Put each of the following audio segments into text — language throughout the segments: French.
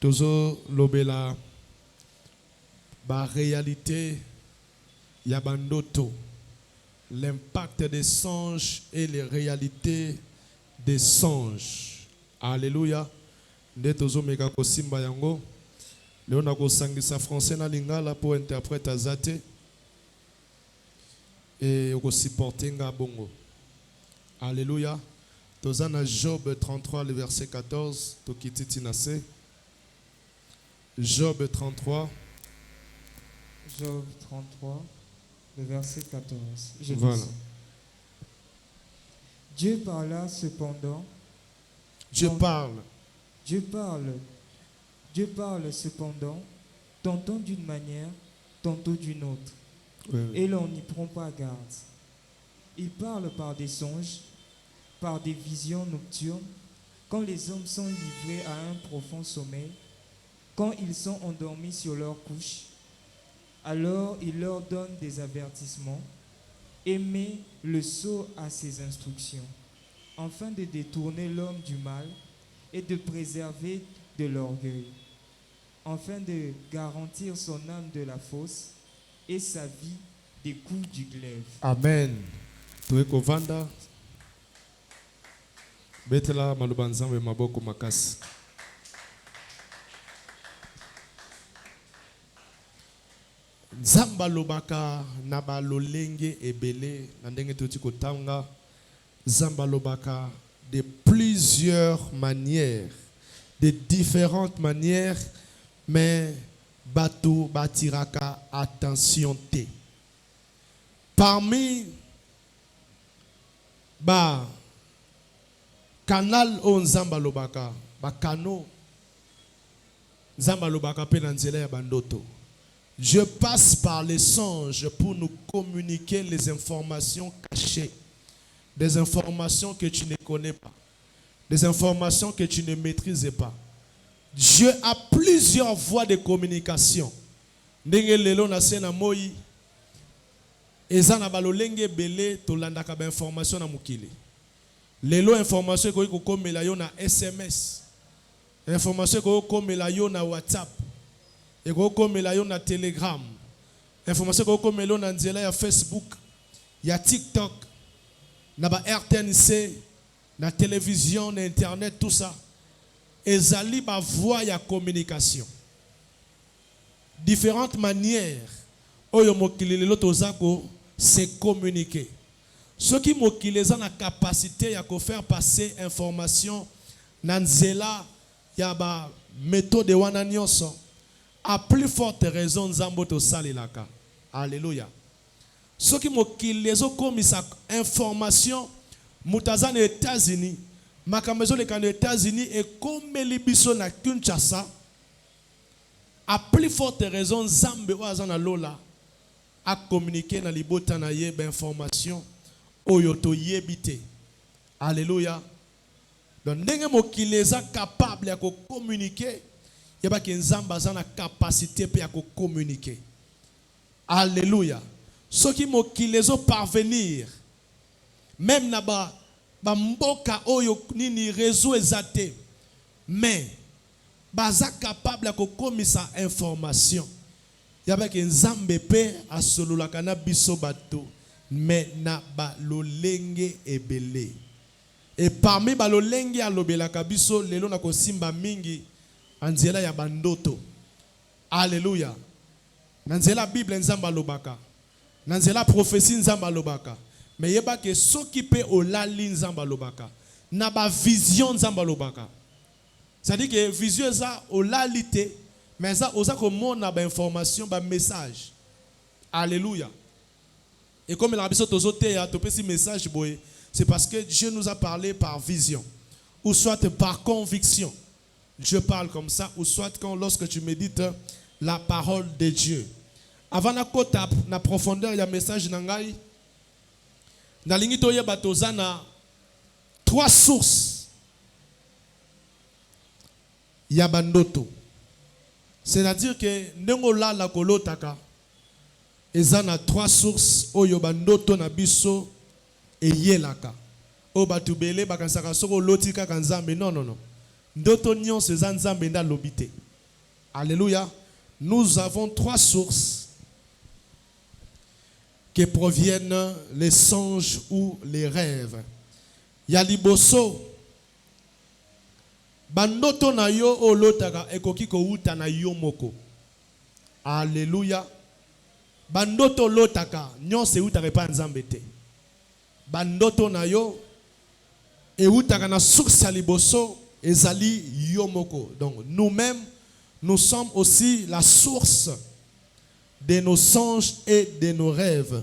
Tozo lobela ba réalité yabandoto, l'impact des songes et les réalités des songes. Alléluia. Nde tozo meka ko simba yango. Leo na ko sangisa français na lingala pour interprète zate et ko supporter nga bongo. Alléluia. Tozana Job 33 le verset 14 to kititi nase. Job 33. Job 33, le verset 14. Je Voilà. lis ça. Dieu parla cependant. Dieu parle. Dieu parle cependant, tantôt d'une manière, tantôt d'une autre. Oui. Et l'on n'y prend pas garde. Il parle par des songes, par des visions nocturnes, quand les hommes sont livrés à un profond sommeil, quand ils sont endormis sur leur couche. Alors il leur donne des avertissements et met le sceau à ses instructions, afin de détourner l'homme du mal et de préserver de l'orgueil, afin de garantir son âme de la fosse et sa vie des coups du glaive. Amen. Tuweko vanda. Betela malubanzambe maboko makasi. Nzamba lobaka na balolenge ebele na ndenge toti kotanga. Nzamba lobaka de plusieurs manières, de différentes manières, mais bato batiraka attention te. Parmi ba canal o nzamba lobaka, ba kano nzamba lobaka pe na nzela ya bandoto. Je passe par les songes pour nous communiquer les informations cachées, des informations que tu ne connais pas, des informations que tu ne maîtrises pas. Dieu a plusieurs voies de communication. Ndenge lelo na sena moi eza na balolenge belé to landaka ba information na mukili. Lelo information ko komela yo na SMS. Information ko komela yo na WhatsApp. Et comme yo na Telegram, information comme yo na nzela ya Facebook, ya TikTok, na ba RTNC, na télévision, na internet, tout ça. Ezali ba voie ya communication. Différentes manières oyo mokili lelo tozako se communiquer. Ceux qui mokili za na capacité ya ko faire passer information na nzela ya ba méthode wana nyonso. À plus forte raison, Nzambo to salilaka. Alléluia. Ceux qui mokili les comme sa information, mutazana aux États-Unis, makamezo les aux États-Unis et comme libiso na Kinshasa. À plus forte raison, Nzambe wazana lola a communiqué na libota na yebe information oyoto yebite. Alléluia. Donc ndenge mokili za capable ya ko communiquer. Il y a que Nzamba a la capacité pour communiquer. Alléluia. Ceux qui les ont parvenir, même naba mboka oyo nini réseau exaté, mais baza capable de communiquer information. Il y a que Nzambe pe a solo la kana biso bato, mais na ba lolenge ebele. Et parmi ba lolenge a lobela kabiso lelo na ko simba mingi. Anzela ya bandoto. Alléluia. Nanzela Bible nzamba lobaka. Nanzela prophétie nzamba lobaka. Mais yeba ke s'occuper au lali nzamba lobaka. Na ba vision nzamba lobaka. C'est-à-dire que vision ça au lalité, mais ça osa comme na ba information, ba message. Alléluia. Et comme la biso tozote ya to pesi message boy, c'est parce que Dieu nous a parlé par vision ou soit par conviction. Je parle comme ça, ou soit quand lorsque tu médites la parole de Dieu. Avant na kota na profondeur ya message nangai, na lingi toye batozana trois sources ya bandoto. C'est-à-dire que nengola la kolotaka ezana trois sources oyo bandoto na biso eyelaka. O batubele bakansaka soko lotika kanzambe non. Ndoto nyonso eza nzambe nda lobite. Alléluia. Nous avons trois sources qui proviennent les songes ou les rêves. Yaliboso bandoto na yo olotaka ekoki ko uta na yo moko. Alléluia. Bandoto lotaka nyonse utaka pa nzambe te. Bandoto na yo e utaka na source ya liboso ezali yo moko. Donc nous-mêmes nous sommes aussi la source de nos songes et de nos rêves.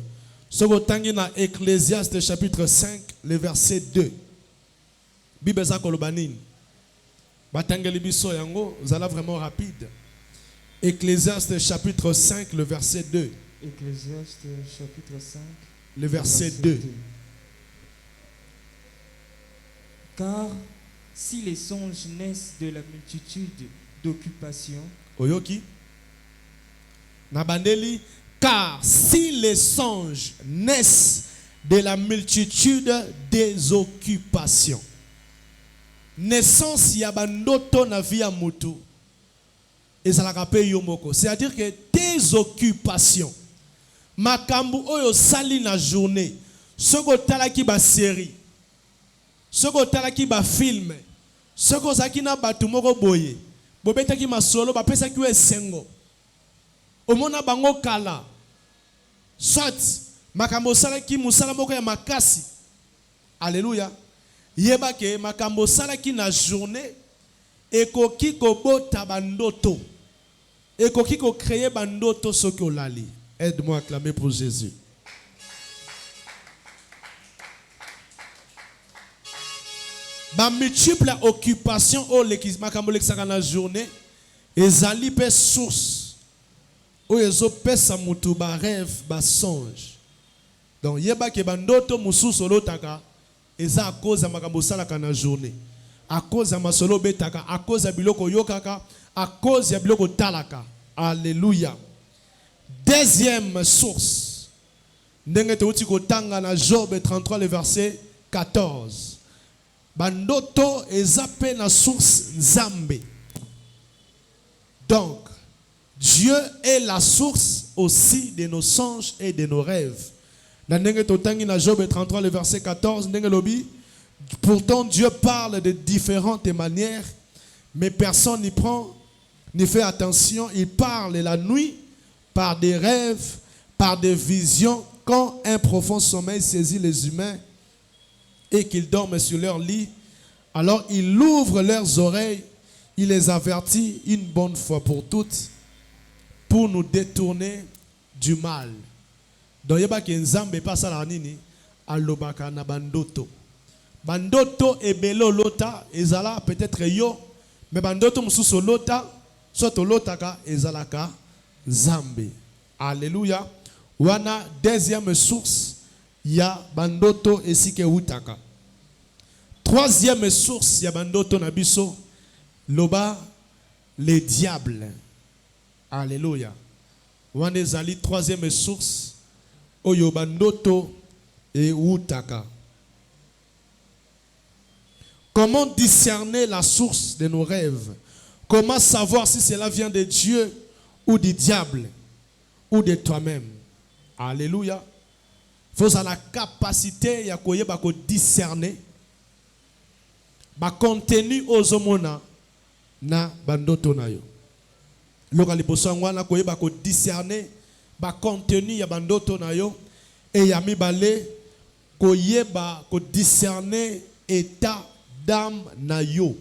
Ce que dans Ecclésiaste chapitre 5, le verset 2. Bible za kolobanine. Batangeli biso yango, zala vraiment rapide. Ecclésiaste chapitre 5, le verset 2. Ecclésiaste chapitre 5, le verset 2. Car si les songes naissent de la multitude d'occupations, Oyoki Nabandeli, car si les songes naissent de la multitude des occupations. Naissance ya bandoto na via mutu. Et ça la rappelle yomoko. C'est-à-dire que tes occupations, makambu oyo sali na journée, soko talaki ba série, soko talaki ba film, soko zaki na batu moko boye, bobetaki masolo ba pesa ki esengo. Omona bango kala. Soit makambo salaki musala moko ya makasi. Alléluia. Yeba ke makambo salaki na journée ekoki kobota bandoto. Ekoki ko créer bandoto soki olali. Aide-moi à clamer pour Jésus. Ba multiple occupation o makambo lekisaka na journée ezali pe source o ezo pesa mutu ba rêve ba songe. Donc yeba ke bandoto mususu olotaka eza à cause ya makambo salaka na journée, à cause ya masolo betaka, à cause ya biloko yokaka, à cause ya biloko talaka. Alléluia. Deuxième source, ndenge teuti kotanga na Job 33 le verset 14. Bandoto eza pe na source nzambe. Donc Dieu est la source aussi de nos songes et de nos rêves. Dans Job 33, le verset 14, pourtant Dieu parle de différentes manières, mais personne n'y prend, n'y fait attention. Il parle la nuit par des rêves, par des visions, quand un profond sommeil saisit les humains et qu'ils dorment sur leur lit. Alors il ouvre leurs oreilles, il les avertit une bonne fois pour toutes, pour nous détourner du mal. Donc yeba ke nzambe pa sala nini alobaka na bandoto. Bandoto ebelo lota ezala peut-être yo, mais bandoto mususu lota soit lotaka ezalaka nzambe. Alléluia. Wana deuxième source ya bandoto esike utaka. Troisième source ya bandoto na biso loba les diables. Alléluia. Wana ezali troisième source oyo bandoto et utaka. Comment discerner la source de nos rêves? Comment savoir si cela vient de Dieu ou du diable ou de toi-même? Alléluia. Faut avoir la capacité ya koyeba ko discerner ba contenu ozomona na bandoto na yo. Lokali posangwana koyeba ko discerner ba contenu ya bandoto na yo et ya mibale koyeba ko discerner état d'âme na yo.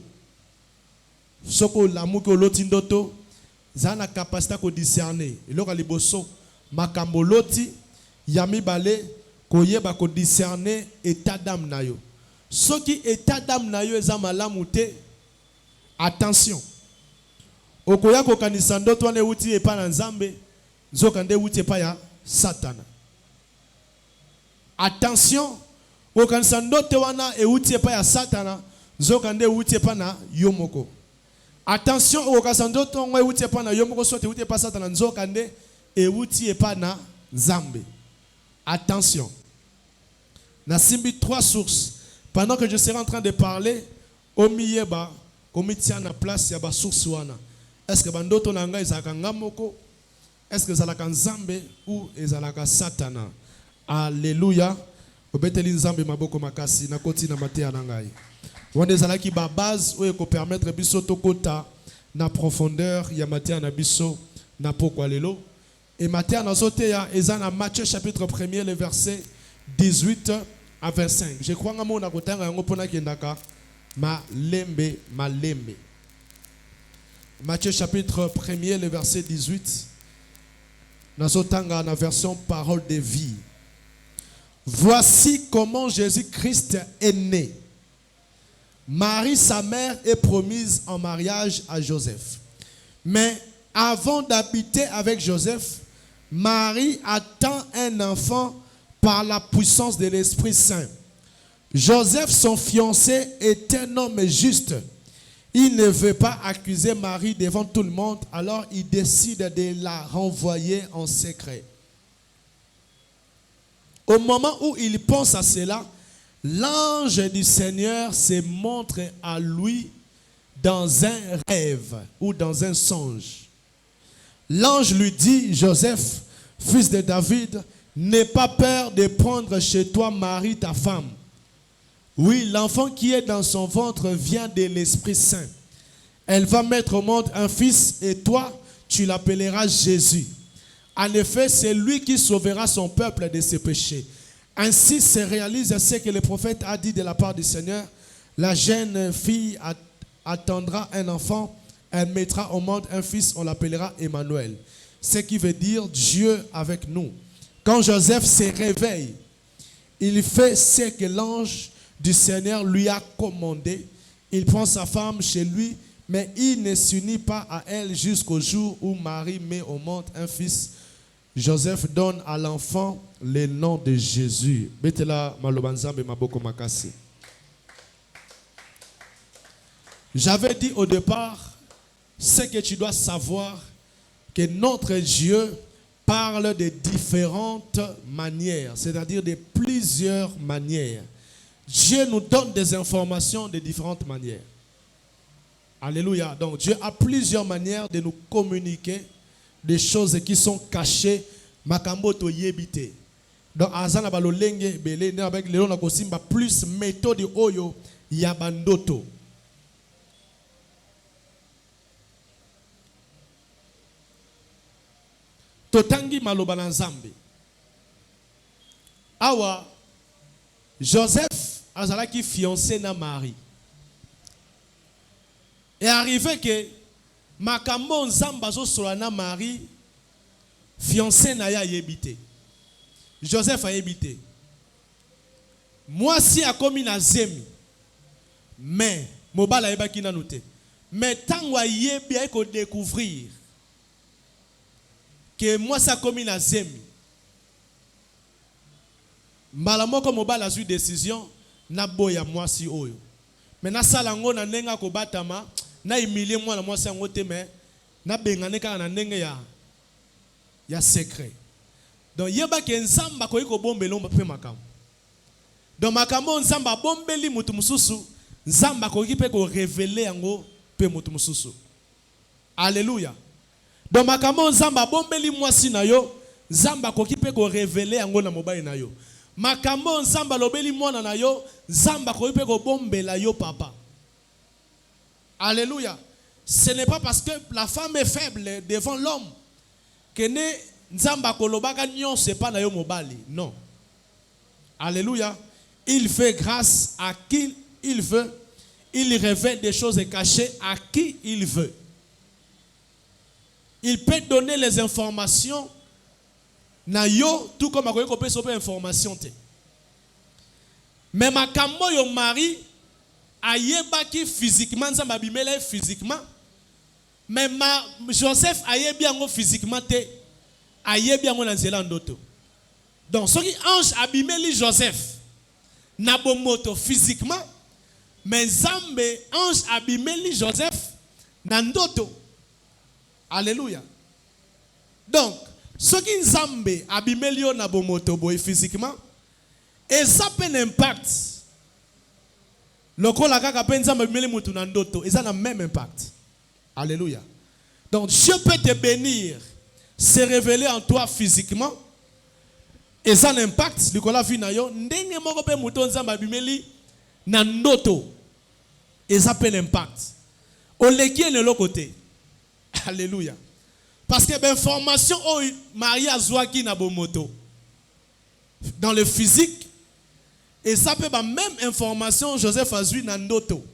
Soko lamu ko loti ndoto zana capacité ko discerner eloka liboso makambo loti ya mibale koyeba ko discerner état d'âme na yo. Soki état d'âme na yo eza malamu te, attention okoya ko kanisa ndoto wana uti epa na nzambe nzokande uti epa ya satana. Attention okanisa ndoto wana euti epa ya satana nzokande uti epa na yomoko. Attention okanisa ndoto ngwe uti epa na yomoko sote uti epa satana nzokande euti epa na nzambe. Attention. Na simbi trois sources. Pendant que je serai en train de parler, omiyeba komitia na place ya ba source wana. Est-ce que bandoto nanga ezalaka ngamoko? Est-ce que ezalaka nzambe ou ezalaka satana? Alléluia. Obeteli nzambe maboko makasi na koti na mateya na ngai. Wana ezalaki ba base oyo ko permettre biso tokota na profondeur ya mateya na biso na pokwa lelo. Et mateya na zoteya eza na Matthieu chapitre 1er le verset 18 à 25. Je crois ngamo na kotanga yango pona kendaka malembe. Matthieu chapitre 1er le verset 18. Nazotanga na version parole de vie. Voici comment Jésus-Christ est né. Marie, sa mère, est promise en mariage à Joseph. Mais avant d'habiter avec Joseph, Marie attend un enfant par la puissance de l'Esprit Saint. Joseph, son fiancé, est un homme juste. Il ne veut pas accuser Marie devant tout le monde, alors il décide de la renvoyer en secret. Au moment où il pense à cela, l'ange du Seigneur se montre à lui dans un rêve ou dans un songe. L'ange lui dit, Joseph, fils de David, n'aie pas peur de prendre chez toi Marie, ta femme. Oui, l'enfant qui est dans son ventre vient de l'Esprit Saint. Elle va mettre au monde un fils et toi, tu l'appelleras Jésus. En effet, c'est lui qui sauvera son peuple de ses péchés. Ainsi se réalise ce que le prophète a dit de la part du Seigneur. La jeune fille attendra un enfant, elle mettra au monde un fils, on l'appellera Emmanuel. Ce qui veut dire Dieu avec nous. Quand Joseph se réveille, il fait ce que l'ange du Seigneur lui a commandé. Il prend sa femme chez lui, mais il ne s'unit pas à elle jusqu'au jour où Marie met au monde un fils. Joseph donne à l'enfant le nom de Jésus. J'avais dit au départ, ce que tu dois savoir, que notre Dieu parle de différentes manières, c'est-à-dire de plusieurs manières. Dieu nous donne des informations de différentes manières. Alléluia. Donc Dieu a plusieurs manières de nous communiquer des choses qui sont cachées. Makambo to yebite. Donc azana balolenge belé ne avec le na kosimba plus méthode oyo ya bandoto. Totangi maloba na Nzambe. Awa Joseph azalaki fiancé na Marie. Et arrivé que makambo Nzamba zo solana Marie fiancé na ya yebite. Joseph a yebite. Moi si a commis na zemi. Mais mobala yebaki na noté. Mais tant wa yebi a ko découvrir que moi ça commis na zemi. Malamoko mobala a eu décision na boya moi si oyo. Mais na salango na nenga ko batama na humilier moi na moi si ngote mais na bengane ka na ndenge ya secret. Donc yeba ke Nzamba ko iko bombelo mpe makambo. Donc makambo Nzamba bombeli mutu mususu, Nzamba ko kipe ko révéler yango pe mutu mususu. Alléluia. Donc makambo Nzamba bombeli mwasi na yo, Nzamba ko kipe ko révéler yango na mobali na yo. Makambo Nzamba lobeli mwana na yo, Nzamba ko kipe ko bombela yo papa. Alléluia. Ce n'est pas parce que la femme est faible devant l'homme que ne Nzamba kolobaka nyon c'est pas na yo mobali. Non. Alléluia. Il fait grâce à qui il veut. Il révèle des choses cachées à qui il veut. Il peut donner les informations na yo tout comme akoye kopé sope information te. Mais makambo yo mari ayebaki physiquement Nzamba bimela physiquement. Mais Joseph ayebi yango physiquement te. Ayebi yango na nzela ndoto. Donc ce qui ange abimeli Joseph na bomoto physiquement, mais Nzambe ange abimeli Joseph na ndoto. Alléluia. Donc ce qui Nzambe abimeli yo na bomoto boy physiquement, et ça peut un impact. Lokola kaka pe Nzambe abimeli mutu na ndoto, et ça a le même impact. Alléluia. Donc Dieu peut te bénir, se révéler en toi physiquement. Et ça a un impact. Nicolas Vinayo, ndenge moko pe muto nzamba bimeli na ndoto. Et ça peut l'impact. On l'équipe de l'autre côté. Alléluia. Parce que l'information au Maria Zouaki na moto dans le physique. Et ça peut être même information Joseph Azui na ndoto.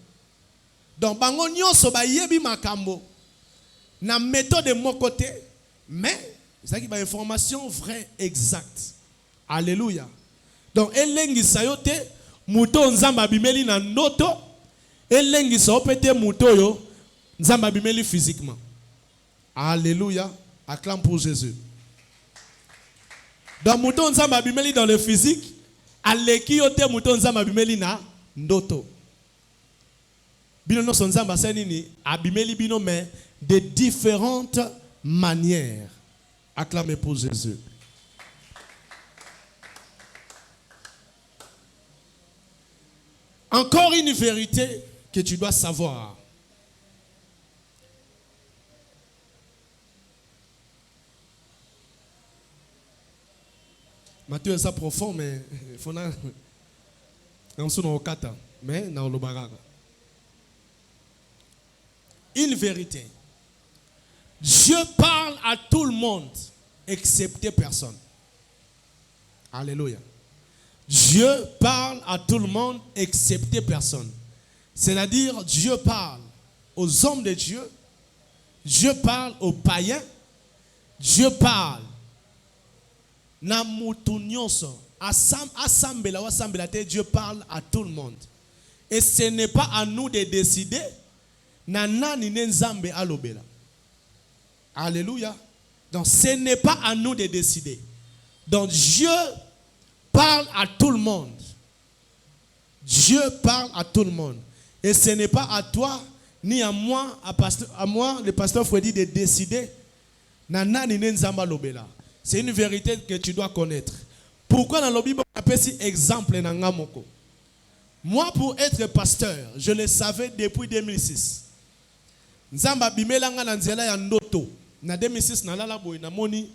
Donc bango nyonso ba yebi makambo. Na méthode de mon côté, mais c'est qui ba information vraie exacte. Alléluia. Donc elengi sayote muto nzamba bimeli na ndoto, elengi saopete muto yo nzamba bimeli physiquement. Alléluia. Acclame pour Jésus. Donc muto nzamba bimeli dans le physique, aleki yote muto nzamba bimeli na ndoto. Bino no sonzamba senini abimeli bino mais de différentes manières. Acclamez pour Jésus. Encore une vérité que tu dois savoir. Matthieu est profond, mais il faut mais une vérité. Dieu parle à tout le monde, excepté personne. Alléluia. Dieu parle à tout le monde, excepté personne. C'est-à-dire, Dieu parle aux hommes de Dieu, Dieu parle aux païens, Dieu parle. Dieu parle à tout le monde. Et ce n'est pas à nous de décider. Alléluia. Donc ce n'est pas à nous de décider. Donc Dieu parle à tout le monde. Dieu parle à tout le monde. Et ce n'est pas à toi, ni à moi, le pasteur Freddy, de décider. C'est une vérité que tu dois connaître. Pourquoi dans la Bible on appelle cet exemple nangamoko? Moi, pour être pasteur, je le savais depuis 2006. Nzamba bimelanga na nzela ya ndoto. Na 2006 na lala boy na moni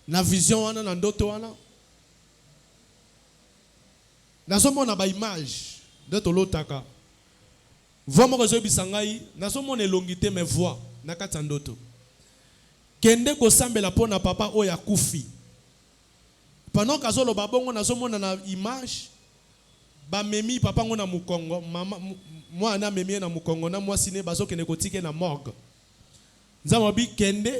na vision wana na ndoto wana. Nazomona ba image de tolotaka. Voix mo rezo bisangai, nazomona elongité mes voix na kati ndoto. Kende ko sambela pona papa oya kufi. Pendant kazolo babongo nazomona na image ba memi papa ngona mukongo mama moi na memi na mukongo na moi sine bazo kende kotike na morgue. Nzamba bi kende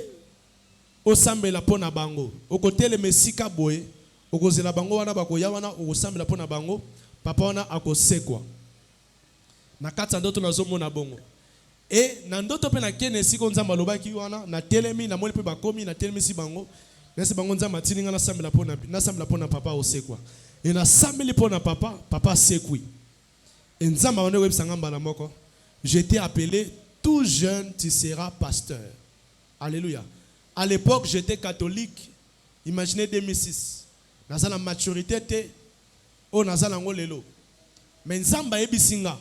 o sambela pona bango. Okotele mesika boye, okozela bango wana bakoya wana okosambela pona bango, papa wana akosekwa. Na kati ndoto nazomona bongo. Et na ndoto pe na kene siko nzamba lobaki wana na telemi na moli pe bakomi na telemi si bango. Nasi bango nzamba tininga na sambela pona papa osekwa. Et na sambeli pona papa, papa sekwi. Et nzamba wana websanga mbala moko. J'étais appelé tout jeune tu seras pasteur. Alléluia. À l'époque, j'étais catholique. Imaginez 2006. Naza la maturité te o naza lango lelo. Mais nzamba ebisinga.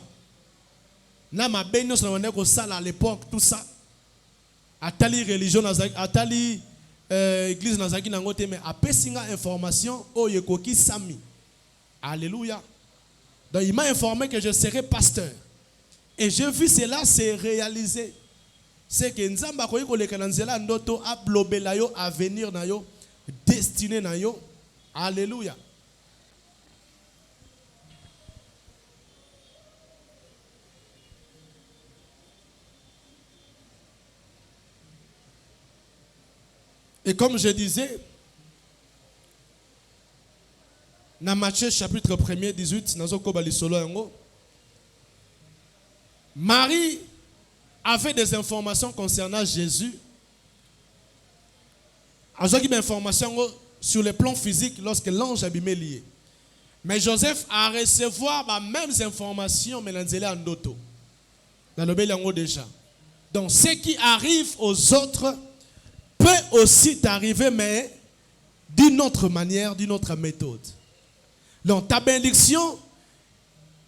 Na ma benyo sur la ko sala à l'époque tout ça. Atali religion atali église nazaki nango te mais apesinga information o yekoki sami. Alléluia. Donc il m'a informé que je serais pasteur. Et j'ai vu cela se réaliser. C'est que nzamba koyi koleka na nzela ndoto ablobela yo avenir na yo destiné na yo. Alléluia. Et comme je disais, dans Matthieu chapitre 1er 18, Marie avait des informations concernant Jésus. Elle a des informations sur le plan physique lorsque l'ange abîmé lié. Mais Joseph a recevoir les mêmes informations mais en d'autres. Dans le Bélango déjà. Donc ce qui arrive aux autres peut aussi t'arriver, mais d'une autre manière, d'une autre méthode. Donc ta bénédiction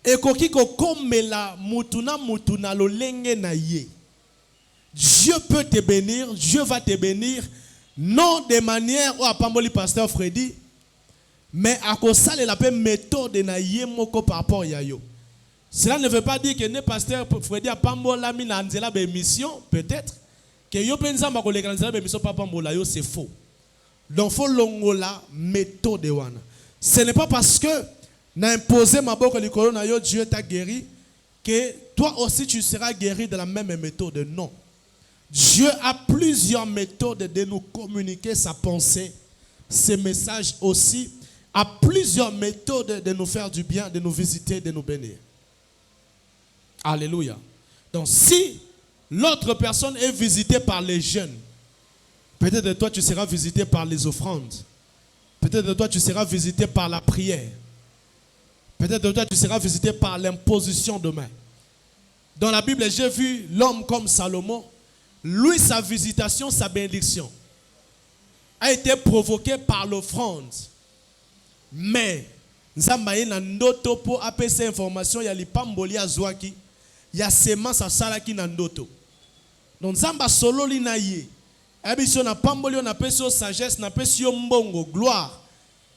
est comme la mutuna lolenge na ye. Dieu peut peut te bénir, Dieu va te bénir, non de manière où apamboli pasteur Freddy, mais à cause ça la paix méthode na yemoko par rapport à yo. Cela ne veut pas dire que ne pasteur Freddy apambola mi na nzela be mission, peut-être que yo penza ba ko le nzela be mission papa mbola yo, c'est faux. Donc faut longola méthode wana. Ce n'est pas parce que n'a imposé ma boko likolo na yo Dieu t'a guéri que toi aussi tu seras guéri de la même méthode. Non. Dieu a plusieurs méthodes de nous communiquer sa pensée, ses messages aussi, a plusieurs méthodes de nous faire du bien, de nous visiter, de nous bénir. Alléluia. Donc si l'autre personne est visitée par les jeunes, peut-être de toi tu seras visité par les offrandes, peut-être de toi tu seras visité par la prière, peut-être de toi tu seras visité par l'imposition de main. Dans la Bible, j'ai vu l'homme comme Salomon. Lui, sa visitation, sa bénédiction a été provoquée par l'offrande. Mais, Nzambaye na ndoto po apesa information ya lipamboli azwaki, ya semence asalaki na ndoto. Donc Nzamba solo li na ye. Abiso na pamboli na peso sagesse, na peso mbongo, gloire.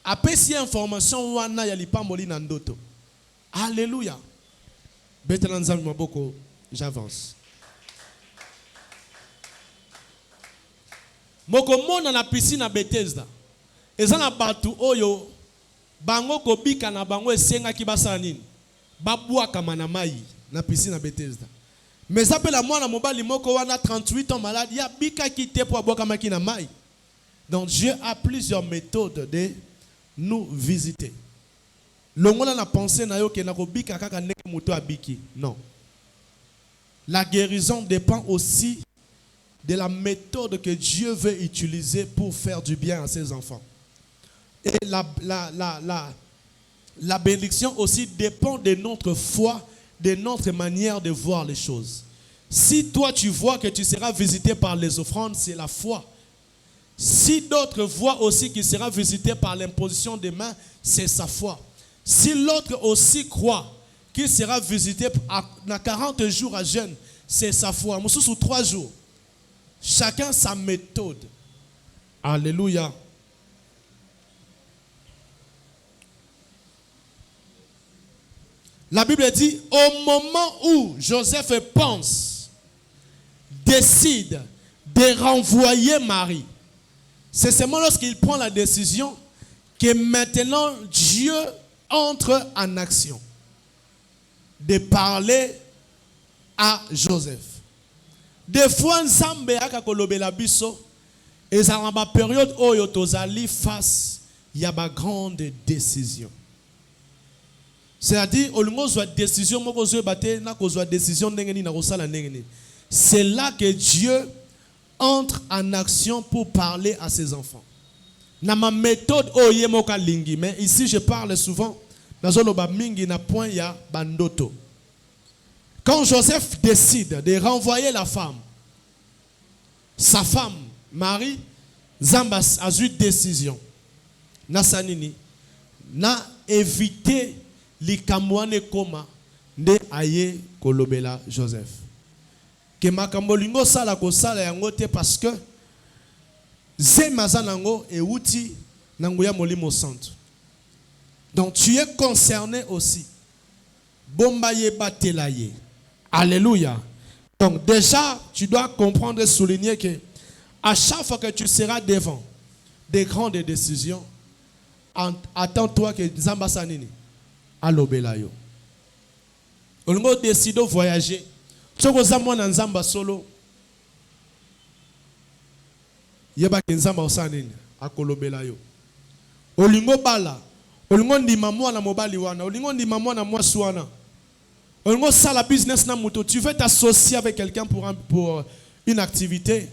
Apesi information wana ya lipamboli na ndoto. Alléluia. Betana Nzambe maboko, j'avance. Mokomona na piscine à Bethesda. Ezana batu oyo bango kobika na bango esenga ki basala nini? Babwaka na mai na piscine à Bethesda. Mais appela mwana mobali moko wana 38 ans malade, ya bika ki te po abwaka maki na mai. Donc Dieu a plusieurs méthodes de nous visiter. Longola na pensée na yo ke na kobika kaka ndenge muto abiki. Non. La guérison dépend aussi de la méthode que Dieu veut utiliser pour faire du bien à ses enfants. Et la bénédiction aussi dépend de notre foi, de notre manière de voir les choses. Si toi tu vois que tu seras visité par les offrandes, c'est la foi. Si d'autres voient aussi qu'il sera visité par l'imposition des mains, c'est sa foi. Si l'autre aussi croit qu'il sera visité à 40 jours à jeûne, c'est sa foi. Moussou sous 3 jours. Chacun sa méthode. Alléluia. La Bible dit, au moment où Joseph pense, décide de renvoyer Marie, c'est seulement lorsqu'il prend la décision que maintenant Dieu entre en action de parler à Joseph. Des fois, Nzambe akakolobela biso, et ça en période où yotozali face, il y a une grande décision. C'est-à-dire, c'est là que Dieu entre en action pour parler à ses enfants. Na ma méthode oyemoka lingi, mais ici je parle souvent dans mingi na point ya bandoto. Quand Joseph décide de renvoyer la femme, sa femme, Marie, Zamba a eu décision. Na sanini, na éviter li kamwane koma de aye kolobela Joseph. Que makambolingo sala ko sala yangote parce que zemazanango et outi nangoya molimo santo. Donc tu es concerné aussi. Bombaye batelaye. Alléluia. Donc déjà, tu dois comprendre et souligner que à chaque fois que tu seras devant des grandes décisions, attends-toi que Nzamba sanini alobela yo. Olingo décide de voyager. Tsoko zamwana Nzamba solo. Yeba ke Nzamba osanini akolobela yo. Olingo bala. Olingo ndima mwana mobali wana. Olingo ndima mwana mwasi wana. Olingo sala business na moto. Tu veux t'associer avec quelqu'un pour une activité.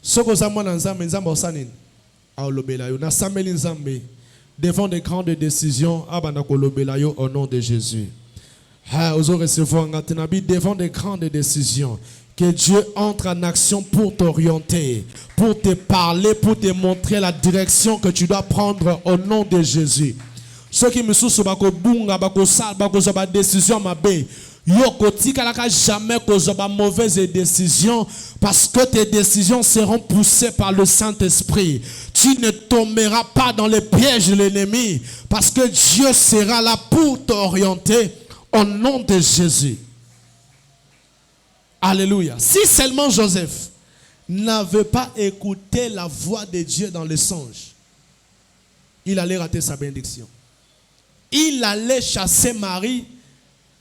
Soko zamwana Nzamba osanini akolobela yo. Na sameli Nzambe devant de grandes décisions abana kolobela yo au nom de Jésus. Devant de grandes décisions, que Dieu entre en action pour t'orienter, pour te parler, pour te montrer la direction que tu dois prendre au nom de Jésus. Ceux qui me soucient de décision, jamais cause mauvaise décision Parce que tes décisions seront poussées par le Saint-Esprit. Tu ne tomberas pas dans les pièges de l'ennemi. Parce que Dieu sera là pour t'orienter au nom de Jésus. Alléluia. Si seulement Joseph n'avait pas écouté la voix de Dieu dans les songes, il allait rater sa bénédiction. Il allait chasser Marie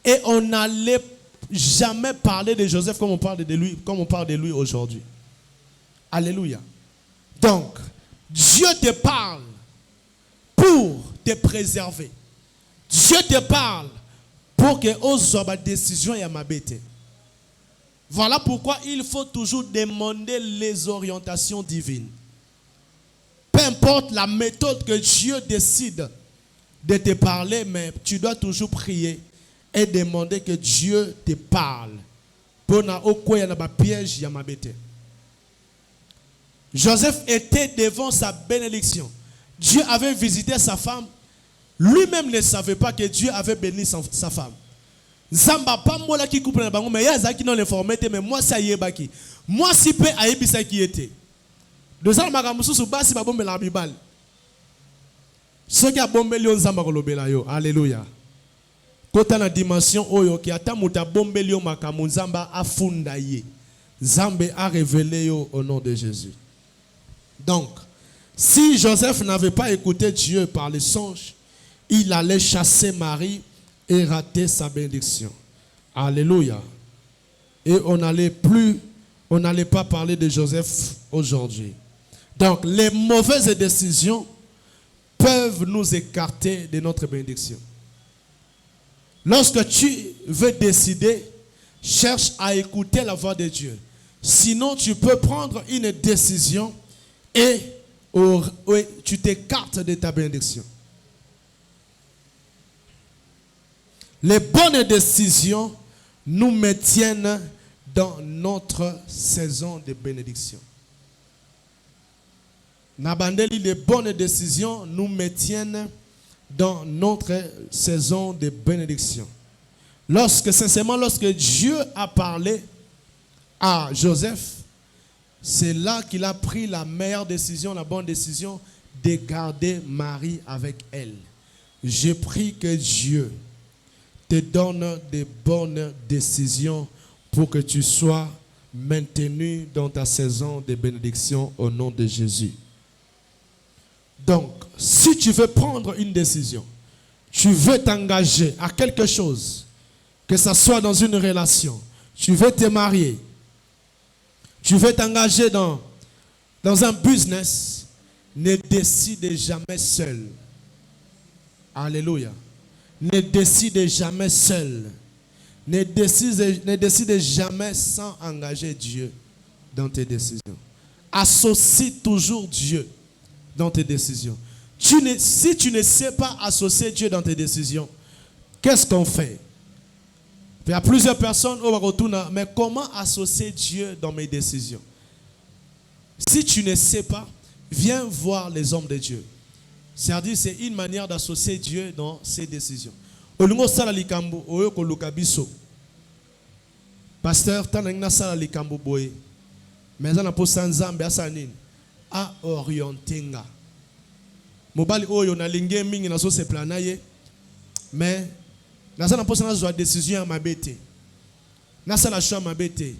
et on n'allait jamais parler de Joseph comme on parle de lui aujourd'hui. Alléluia. Donc, Dieu te parle pour te préserver. Dieu te parle pour que ozwa décision ya mabete. Voilà pourquoi il faut toujours demander les orientations divines. Peu importe la méthode que Dieu décide de te parler, mais tu dois toujours prier et demander que Dieu te parle. Joseph était devant sa bénédiction. Dieu avait visité sa femme. Lui-même ne savait pas que Dieu avait béni sa femme. Zamba pas moi qui coupe na bango mais ya zaki non l'informé mais moi ça yebaki. Moi si pe ayebisa qui était. Deux ans makambo susu basi ba bombela bibal. Ce qui a bombeli on zamba kolobela yo. Alléluia. Kota na dimension oyo ki ata muta bombeli yo makambo zamba afunda ye. Zambe a révélé yo au nom de Jésus. Donc, si Joseph n'avait pas écouté Dieu par les songes, il allait chasser Marie et rater sa bénédiction. Alléluia. Et on n'allait pas parler de Joseph aujourd'hui. Donc, les mauvaises décisions peuvent nous écarter de notre bénédiction. Lorsque tu veux décider, cherche à écouter la voix de Dieu. Sinon, tu peux prendre une décision et tu t'écartes de ta bénédiction. Les bonnes décisions nous maintiennent dans notre saison de bénédiction. Nabandeli, les bonnes décisions nous maintiennent dans notre saison de bénédiction. Sincèrement, lorsque Dieu a parlé à Joseph, c'est là qu'il a pris la meilleure décision, la bonne décision de garder Marie avec elle. Je prie que Dieu te donne des bonnes décisions pour que tu sois maintenu dans ta saison de bénédiction au nom de Jésus. Donc, si tu veux prendre une décision, tu veux t'engager à quelque chose, que ce soit dans une relation, tu veux te marier, tu veux t'engager dans un business, ne décide jamais seul. Alléluia. Ne décide jamais seul. Ne décide jamais sans engager Dieu dans tes décisions. Associe toujours Dieu dans tes décisions. Si tu ne sais pas associer Dieu dans tes décisions, qu'est-ce qu'on fait? Il y a plusieurs personnes au retour, mais comment associer Dieu dans mes décisions? Si tu ne sais pas, viens voir les hommes de Dieu. C'est-à-dire, c'est une manière d'associer Dieu dans ses décisions. Pasteur, tu sala likambo boye. Mais on a pour Sanzambe asanin a orientenga. Mobali oyo na linge mingi na so se planaye. Mais na sana pour sana décision à mabete. Na sala choix mabete.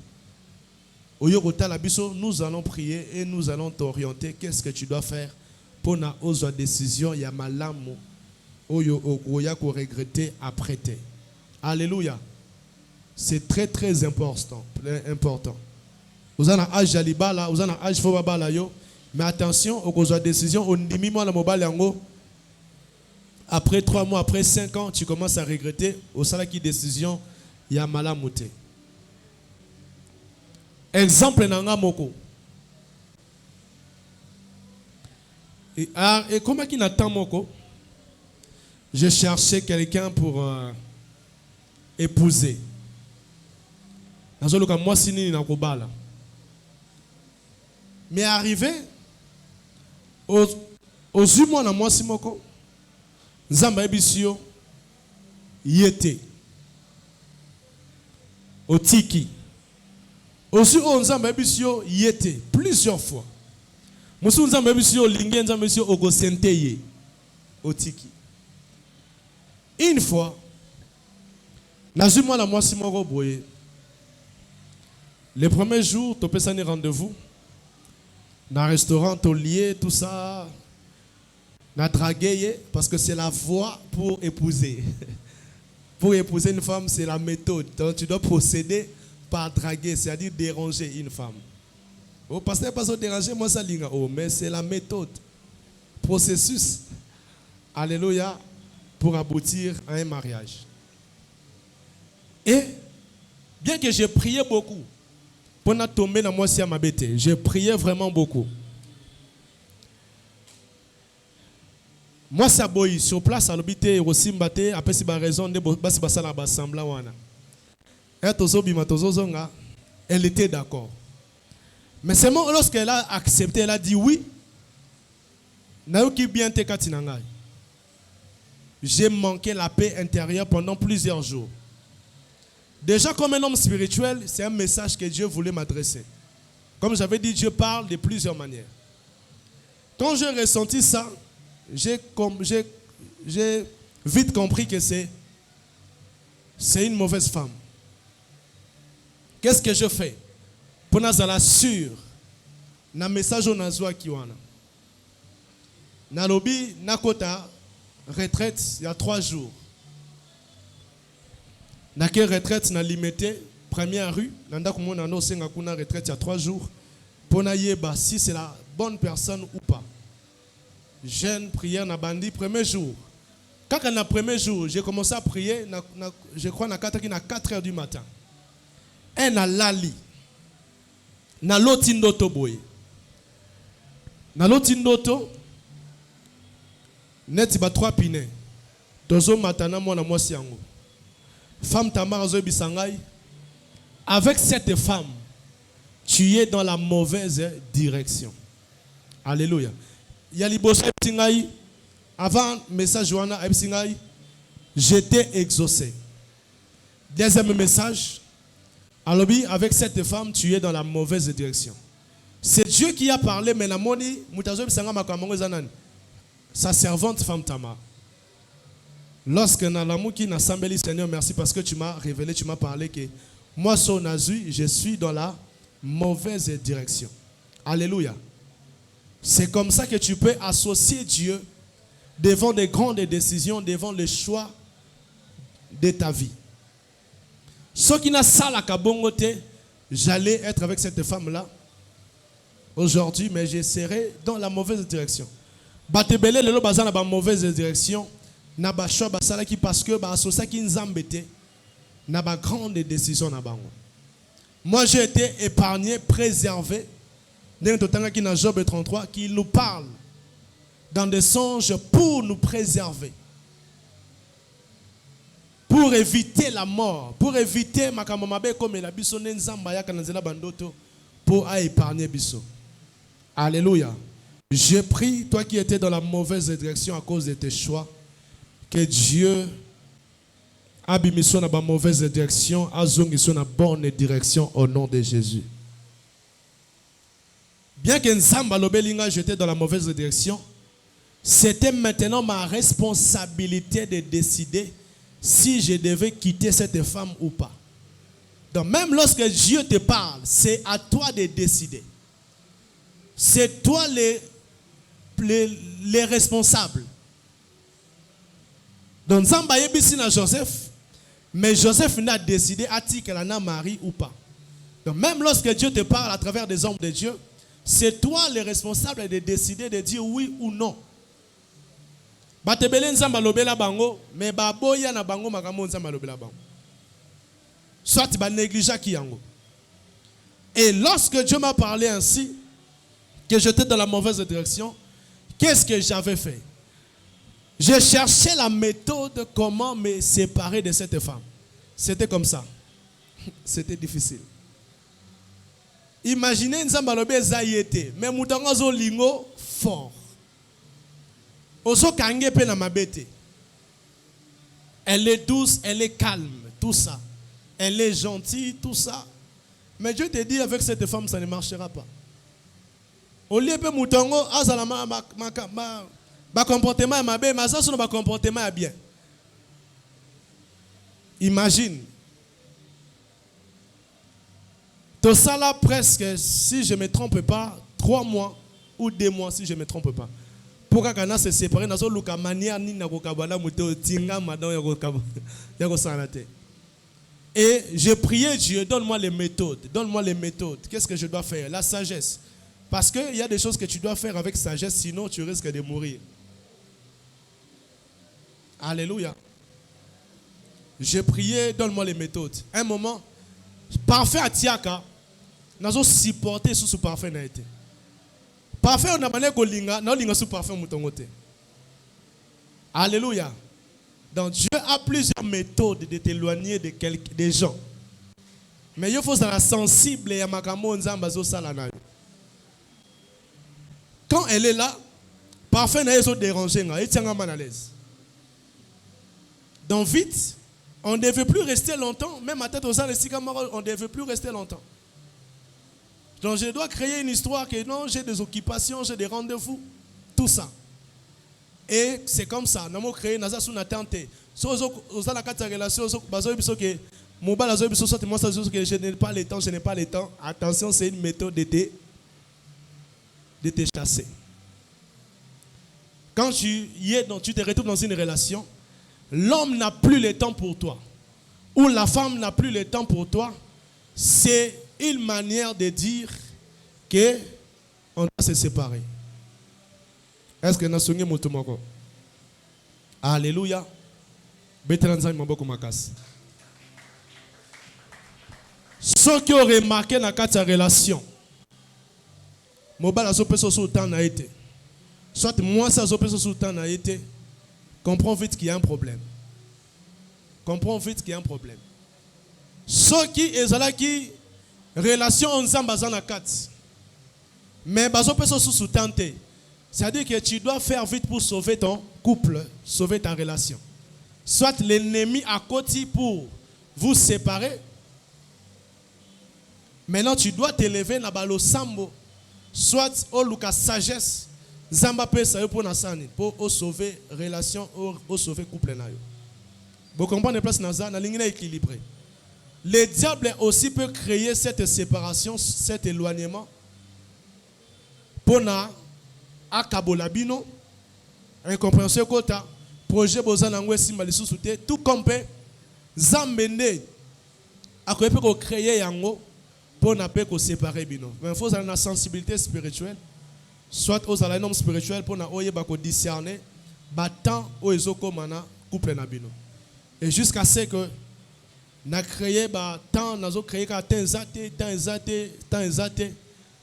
Oyo kotala biso, nous allons prier et nous allons t'orienter. Qu'est-ce que tu dois faire pour na ozo décision ya malamu oyo oya ko regretter après te. Alléluia. C'est très très important. Vous avez un âge jalibala, vous avez un âge fobabala yo. Mais attention, au la décision, on dit moi la mobile yango. Après 3 mois, après 5 ans, tu commences à regretter. Au salaire qui décision, il y a malamouté. Exemple nanga moko. Et comment qu'il attend moko? Je cherchais quelqu'un pour épouser. Moi sini na kobala. Mais arrivé aux humains na moi simoko nzamba ebisio yete otiki Aussi, on a été plusieurs fois. Nous avons otiki. Une fois, le premier jour, tu as un rendez-vous dans un restaurant, tu lié, tout ça, na dragué, parce que c'est la voie pour épouser. Pour épouser une femme, c'est la méthode. Donc tu dois procéder par draguer, c'est-à-dire déranger une femme. Oh, pasteur, pas ça déranger, moi ça linga. Oh, mais c'est la méthode. Processus. Alléluia. Pour aboutir à un mariage. Et, bien que j'ai prié beaucoup, pour ne tomber dans moi si à ma bête, j'ai prié vraiment beaucoup. Moi, ça boy sur place à l'habité, aussi m'batté, après c'est la raison de basi basala basambla wana. Elle était d'accord. Mais seulement lorsqu'elle a accepté, elle a dit oui. J'ai manqué la paix intérieure pendant plusieurs jours. Déjà comme un homme spirituel, c'est un message que Dieu voulait m'adresser. Comme j'avais dit, Dieu parle de plusieurs manières. Quand j'ai ressenti ça, j'ai vite compris que c'est une mauvaise femme. Qu'est-ce que je fais? Pour nous assurer, na message au nazwa kiwana. Na lobby nakota retraite il y a 3 jours. Na quelle retraite na limité première rue, nanda kumona no senga kuna retraite il y a 3 jours. Pour na yeba si c'est la bonne personne ou pas. Jeune prière na bandi premier jour. Quand on a premier jour, j'ai commencé à prier, je crois na 4h du matin. Et na lali. Na lotindoto boy. Na lotindoto net ba 3 pinets. Tozo matana mona mwasi yango. Femme Tamara zo bisangai. Avec cette femme, tu es dans la mauvaise direction. Alléluia. Avant message Johanna j'étais exaucé. Deuxième message, avec cette femme, tu es dans la mauvaise direction. C'est Dieu qui a parlé, mais la moni, sa servante femme Tamar. Lorsque Nalamouki n'a sambeli, Seigneur, merci parce que tu m'as révélé, tu m'as parlé que moi, son azui, je suis dans la mauvaise direction. Alléluia. C'est comme ça que tu peux associer Dieu devant des grandes décisions, devant les choix de ta vie. Ce qui n'a pas la kabongote, j'allais être avec cette femme-là aujourd'hui, mais je serai dans la mauvaise direction. Batebele lelo bazana ba mauvaise direction, na ba choix basala ki parce que ba associé ki nzambete, na ba grande décision na bango. Moi j'ai été épargné, préservé. Dans Job 33, qui nous parle dans des songes pour nous préserver, pour éviter la mort, pour éviter makamamabe comme la bisone nzamba ya kanazela bandoto pour épargner biso. Alléluia. Je prie, toi qui étais dans la mauvaise direction à cause de tes choix, que Dieu abimission dans la mauvaise direction, azongi dans la bonne direction au nom de Jésus. Bien que Nzamba Lobelinga j'étais dans la mauvaise direction, c'était maintenant ma responsabilité de décider si je devais quitter cette femme ou pas. Donc même lorsque Dieu te parle, c'est à toi de décider. C'est toi les responsables. Donc Nzamba yebisi na Joseph, mais Joseph n'a décidé à-t-il qu'elle en a mari ou pas. Donc même lorsque Dieu te parle à travers des hommes de Dieu, c'est toi le responsable de décider de dire oui ou non. Batebele nzamba lobela bango, mais baboya na bango makamo nzamba lobela bango. Soit ba négligea ki yango. Et lorsque Dieu m'a parlé ainsi, que j'étais dans la mauvaise direction, qu'est-ce que j'avais fait? Je cherchais la méthode comment me séparer de cette femme. C'était comme ça. C'était difficile. Imaginez nzamba lobe zayete, mais mutango zo lingo fort. Oso kange pe na mabete. Elle est douce, elle est calme, tout ça. Elle est gentille, tout ça. Mais Dieu te dit, avec cette femme, ça ne marchera pas. Au lieu de moutongo, ma comportement est bien, mais ça, c'est mon comportement est bien. Imagine. Tout ça là, presque, si je ne me trompe pas, 3 mois ou 2 mois, si je ne me trompe pas. Pourquoi quand se séparer, nous avons la manière ni na kokabala muto tinga madon yako sanate. Et j'ai prié Dieu, donne-moi les méthodes, donne-moi les méthodes. Qu'est-ce que je dois faire? La sagesse. Parce qu'il y a des choses que tu dois faire avec sagesse, sinon tu risques de mourir. Alléluia. J'ai prié, donne-moi les méthodes. Un moment, parfait à Tiaka, nous avons supporté sous ce parfait n'a été. Parfait, on a mané golinga, non linga sous parfait moutongote. Alléluia. Donc Dieu a plusieurs méthodes de t'éloigner des gens. Mais il faut être sensible et à makamo nzambazo salana. Quand elle est là, parfait n'a pas dérangé, elle tient mal à l'aise. Donc vite, on ne devait plus rester longtemps, même à tête aux salles, on ne devait plus rester longtemps. Donc je dois créer une histoire que non, j'ai des occupations, j'ai des rendez-vous, tout ça. Et c'est comme ça, nous avons créé une attente. Si vous avez la relation, je n'ai pas le temps, je n'ai pas le temps. Attention, c'est une méthode de te chasser. Quand tu te retrouves dans une relation, l'homme n'a plus le temps pour toi, ou la femme n'a plus le temps pour toi, c'est une manière de dire que on doit se séparer. Est-ce que nous sommes motomoko? Alléluia. Ceux qui ont remarqué dans cette relation, mobile a sous le temps n'a été. Soit moi ça sous le temps n'a été. Comprends vite qu'il y a un problème. Comprends vite qu'il y a un problème. Ceux qui qui relation ensemble bazana 4. Mais bazo peut sous tenter. C'est-à-dire que tu dois faire vite pour sauver ton couple, sauver ta relation. Soit l'ennemi à côté pour vous séparer. Maintenant tu dois t'élever na balo sambo. Soit au luka sagesse, zamba peut ça pour nasani pour sauver relation ou sauver couple na yo. Vous comprenez place naza na ligne équilibrée. Le diable aussi peut créer cette séparation, cet éloignement pour na akabolabino, incompréhension kota, projet bozana ngwesi malisusuté, tout comme peut zambende akoye peut créer yango pour na peut séparer bino. Mais il faut avoir une sensibilité spirituelle, soit aux ala homme spirituel pour na oye bako discerner battant o ezoko mana couple na bino. Et jusqu'à ce que na créé ba temps nazo créé ka temps exaté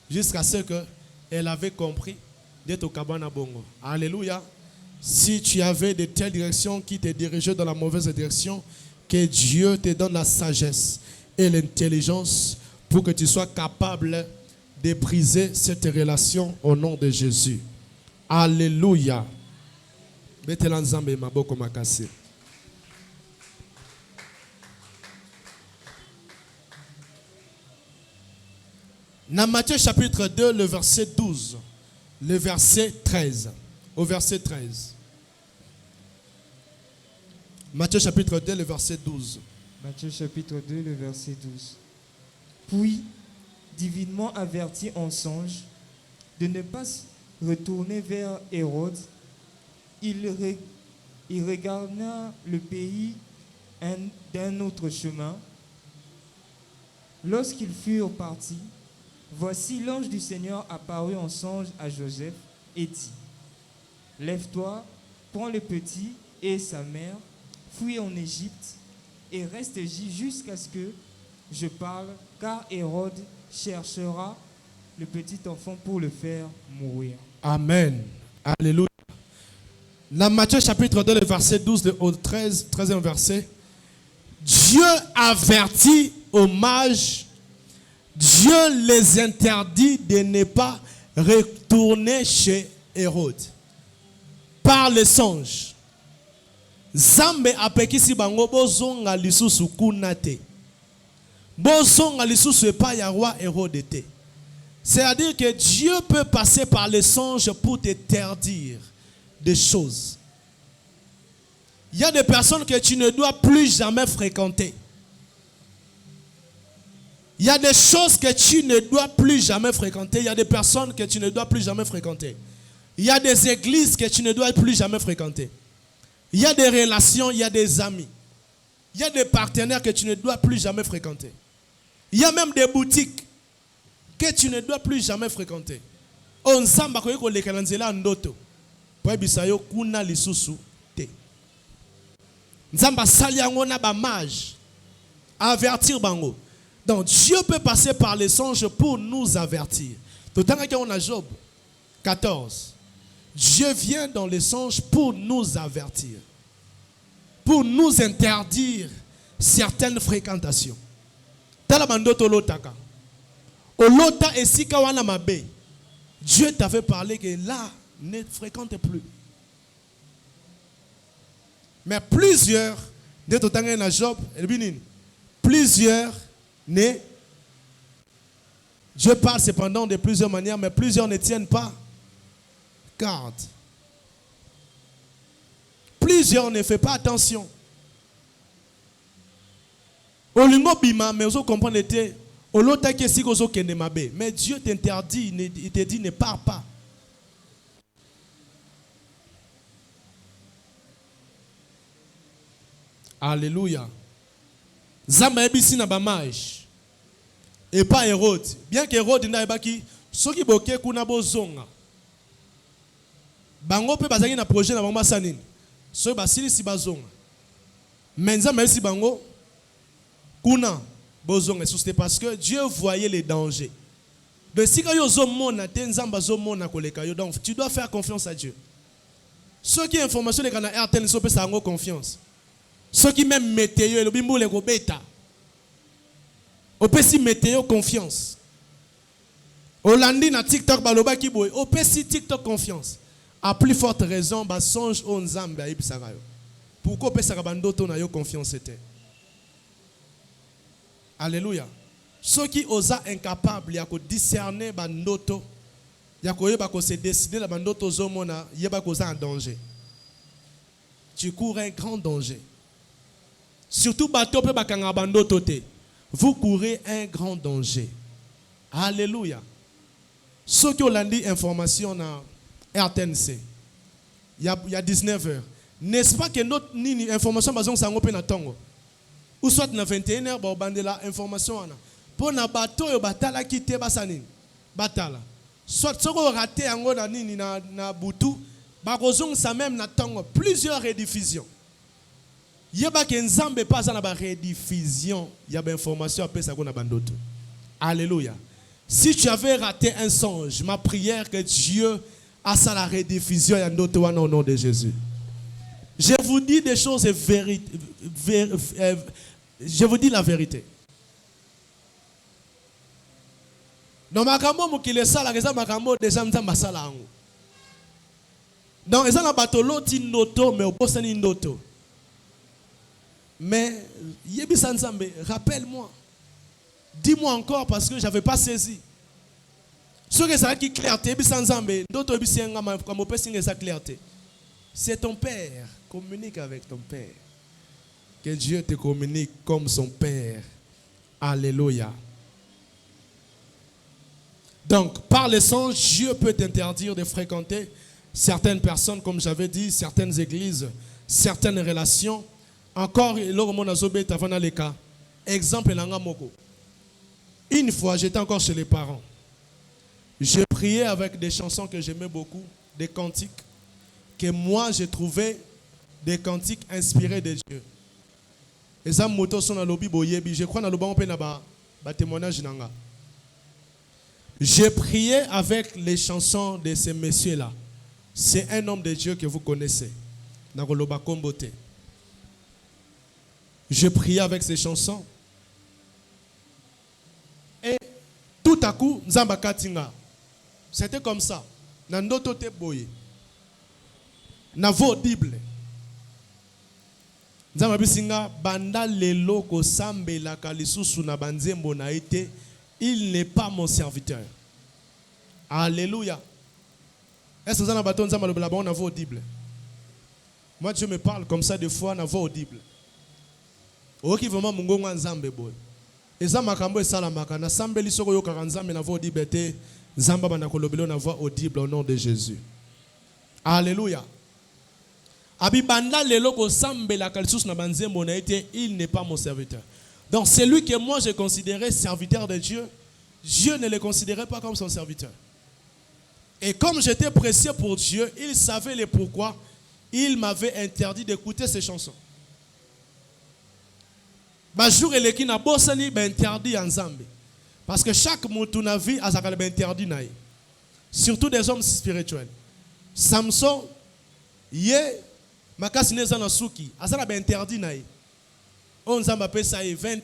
jusqu'à ce que elle avait compris d'être au cabana bongo. Alléluia. Si tu avais de telles directions qui te dirigeaient dans la mauvaise direction, que Dieu te donne la sagesse et l'intelligence pour que tu sois capable de briser cette relation au nom de Jésus. Alléluia. Betelanzambe maboko makasi. Dans Matthieu chapitre 2, le verset 12, le verset 13, au verset 13. Matthieu chapitre 2, le verset 12. Matthieu chapitre 2, le verset 12. Puis, divinement averti en songe de ne pas retourner vers Hérode, il regarda le pays d'un autre chemin. Lorsqu'ils furent partis, voici l'ange du Seigneur apparut en songe à Joseph et dit: Lève-toi, prends le petit et sa mère, fuis en Égypte et reste jusqu'à ce que je parle, car Hérode cherchera le petit enfant pour le faire mourir. Amen. Alléluia. Dans Matthieu chapitre 2, le verset 12 au 13e verset, Dieu avertit aux mages, Dieu les interdit de ne pas retourner chez Hérode par le songe. Zambe apekisi bango bozonga lisusu kunate. Bozonga lisusu pas ya roi Hérode. C'est-à-dire que Dieu peut passer par les songes pour t'interdire des choses. Il y a des personnes que tu ne dois plus jamais fréquenter. Il y a des choses que tu ne dois plus jamais fréquenter. Il y a des personnes que tu ne dois plus jamais fréquenter. Il y a des églises que tu ne dois plus jamais fréquenter. Il y a des relations, il y a des amis. Il y a des partenaires que tu ne dois plus jamais fréquenter. Il y a même des boutiques que tu ne dois plus jamais fréquenter. On samba ko le kananzela ndoto. Po bisayo kuna lisusu te. Nzamba saliango na ba mage. Avertir bango. Donc Dieu peut passer par les songes pour nous avertir. Tout le temps qu'on a Job 14. Dieu vient dans les songes pour nous avertir. Pour nous interdire certaines fréquentations. Talabandoto lotaka. Olota esika wana mabe. Dieu t'avait parlé que là, ne fréquente plus. Mais plusieurs, de tout temps na Job, plusieurs ne. Dieu parle cependant de plusieurs manières, mais plusieurs ne tiennent pas garde. Plusieurs ne font pas attention. Olingo bima, mais vous comprenez, mais Dieu t'interdit, il te dit ne pars pas. Alléluia. Zamba ebisi na bamage. Et pas Hérode. Bien que Hérode n'a pas qui, ceux qui boke kuna bozonga. Bango pe bazaki na projet na bango sanini. Ceux basili si bazonga. Menza mais si bango kuna bozonga. C'est parce que Dieu voyait les dangers. Donc si quand yozo mona tenzamba zo mona koleka yo, donc tu dois faire confiance à Dieu. Ceux qui information les kana RTL so pe sango confiance. Ceux qui même météo le bimbo le bêta. Au pesi météo confiance. Olandi na TikTok baloba ki boy. Au pesi TikTok confiance. À plus forte raison ba songe on nzambe ayibisaka yo. Pourquoi pesa ka bandoto na yo confiance c'était. Alléluia. Ceux qui osa incapable ya ko discerner bandoto ya ko yeba ko se décider la bandoto zomona yeba ko za en danger. Tu cours un grand danger. Surtout bateau pe bakanga bandoto te. Vous courez un grand danger. Alléluia. Ceux qui ont dit information dans RTNC, il y a 19 heures. N'est-ce pas que notre information basée sur un tongo? Ou soit dans 21 heures, on bande la information. Pour na bateau, yo batala qui te basanin. Batala. Soit ce qu'on raté en na butu, bakozong sa même na tongo. Plusieurs rediffusions. Il y a pas qu'un zambe pas dans la rediffusion, il y a des informations après ça qu'on a bandoto. Alléluia. Si tu avais raté un songe, ma prière que Dieu a ça la rediffusion et en au nom de Jésus. Je vous dis des choses vérités. Je vous dis la vérité. Dans ma camo mukile sala keza makambo déjà nzamba sala ango. Donc ils ont la batolo ti noto mais au posani noto. Mais, rappelle-moi. Dis-moi encore parce que je n'avais pas saisi. Ce que ça qui clarté, c'est ton Père. Communique avec ton Père. Que Dieu te communique comme son Père. Alléluia. Donc, par les songes, Dieu peut t'interdire de fréquenter certaines personnes, comme j'avais dit, certaines églises, certaines relations. Encore, exemple, une fois, j'étais encore chez les parents. Je priais avec des chansons que j'aimais beaucoup, des cantiques, que moi j'ai trouvé des cantiques inspirés de Dieu. Et ça, je crois que témoignage. Je priais avec les chansons de ces messieurs-là. C'est un homme de Dieu que vous connaissez. Je priais avec ces chansons. Et tout à coup, Nzamba Katinga. C'était comme ça. Nandoto te boye. Navo audible. Nzambe bisinga banda lelo ko sambela kalisusu na banzembo na ete, il n'est pas mon serviteur. Alléluia. Est-ce que vous avez un bâton nzambe lobela ba na voix audible? Moi Dieu me parle comme ça des fois na voix audible. Oki vraiment mungongo nzambe boy. Eza makambo esalamaka na sambeli soko yo nzambe na voix audible te, nzamba banda kolobelo na voix audible au nom de Jésus. Alléluia. Abibanda lelo ko sambela kalisusu na banzembo na ete, il n'est pas mon serviteur. Donc celui que moi je considérais serviteur de Dieu, Dieu ne le considérait pas comme son serviteur. Et comme j'étais précieux pour Dieu, il savait le pourquoi. Il m'avait interdit d'écouter ses chansons. Bajour et qui n'a bossani interdit ensemble. Parce que chaque moutou na vie a sa interdit naï. Surtout des hommes spirituels. Samson, yé, makasi nezana suki, a sa interdit naï. On s'en appelle ça 20,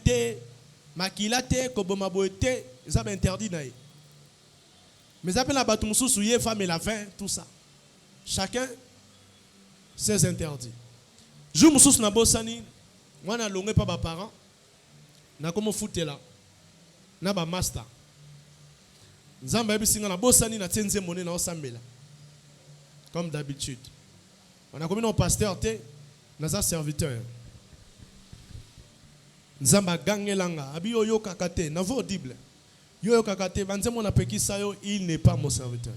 makilate, kobomaboete, ça interdit naï. Mais après la bataille, souillé, femme et la vin, tout ça. Chacun ses interdits. Je me soucie na bossani, moi na longé pas mes parents, na comme fouté là, na ba master. Nzamba ebi singa na bossani na tienze monnaie na osambela. Comme d'habitude. On a comme un pasteur té, na sa serviteur. Nzamba gangelanga, abi yo kakate, na vo audible. Yo kakate, banzemo na pekisa yo, il n'est pas mon serviteur.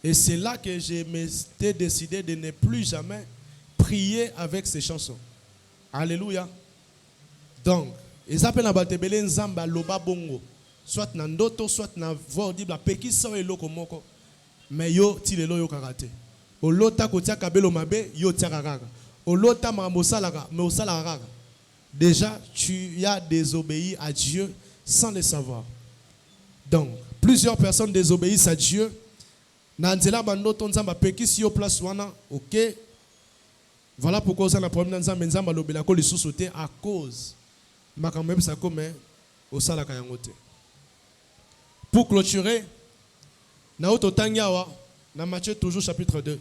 Et c'est là que je m'étais décidé de ne plus jamais prier avec ces chansons. Alléluia. Donc, ils appellent à Batebele Nzamba Loba Bongo. Soit na ndoto, soit na voix audible, la pekisa yo eloko moko. Mais yo tilelo yo kakate. Olota kotia kabelo mabe, yo tia kaka. Olota mamosalaka, me osala kaka. Déjà, tu as désobéi à Dieu sans le savoir. Donc, plusieurs personnes désobéissent à Dieu. Nanzela bandoto nzamba pekisi yo place wana, ok. Voilà pourquoi on a problème nzamba nzamba lobela ko lisusu te à cause makambo ebisa ko mais osala kayango te. Pour clôturer, na ototangiawa na Matthieu toujours chapitre 2.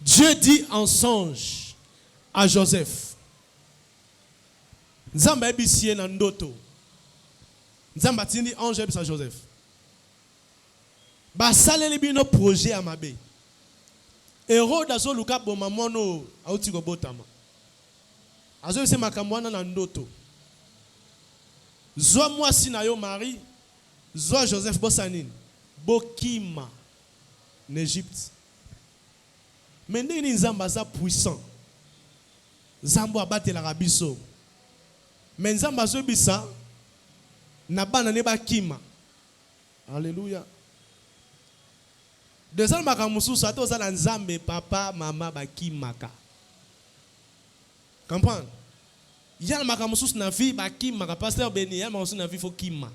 Dieu dit en songe à Joseph. Nzamba ebisie na ndoto. Nzamba tindi ange ebisa Joseph. Basaleli bino projet à mabe. Hérode azo luka boma mono auti ko botama. Azo se makambo wana na ndoto. Zwa mwasi na yo Marie, zwa Joseph bosanine, bokima en Égypte. Mais ndeni nzamba za puissant. Nzambo abatelaka biso. Mais nzamba zo bisa na bana ne bakima. Alléluia. Deuxième makamusu sa to za na nzambe papa mama bakimaka. Comprendre? Il y a makamusu na vie bakimaka pasteur Beni, il y a makamusu na vie faut kima.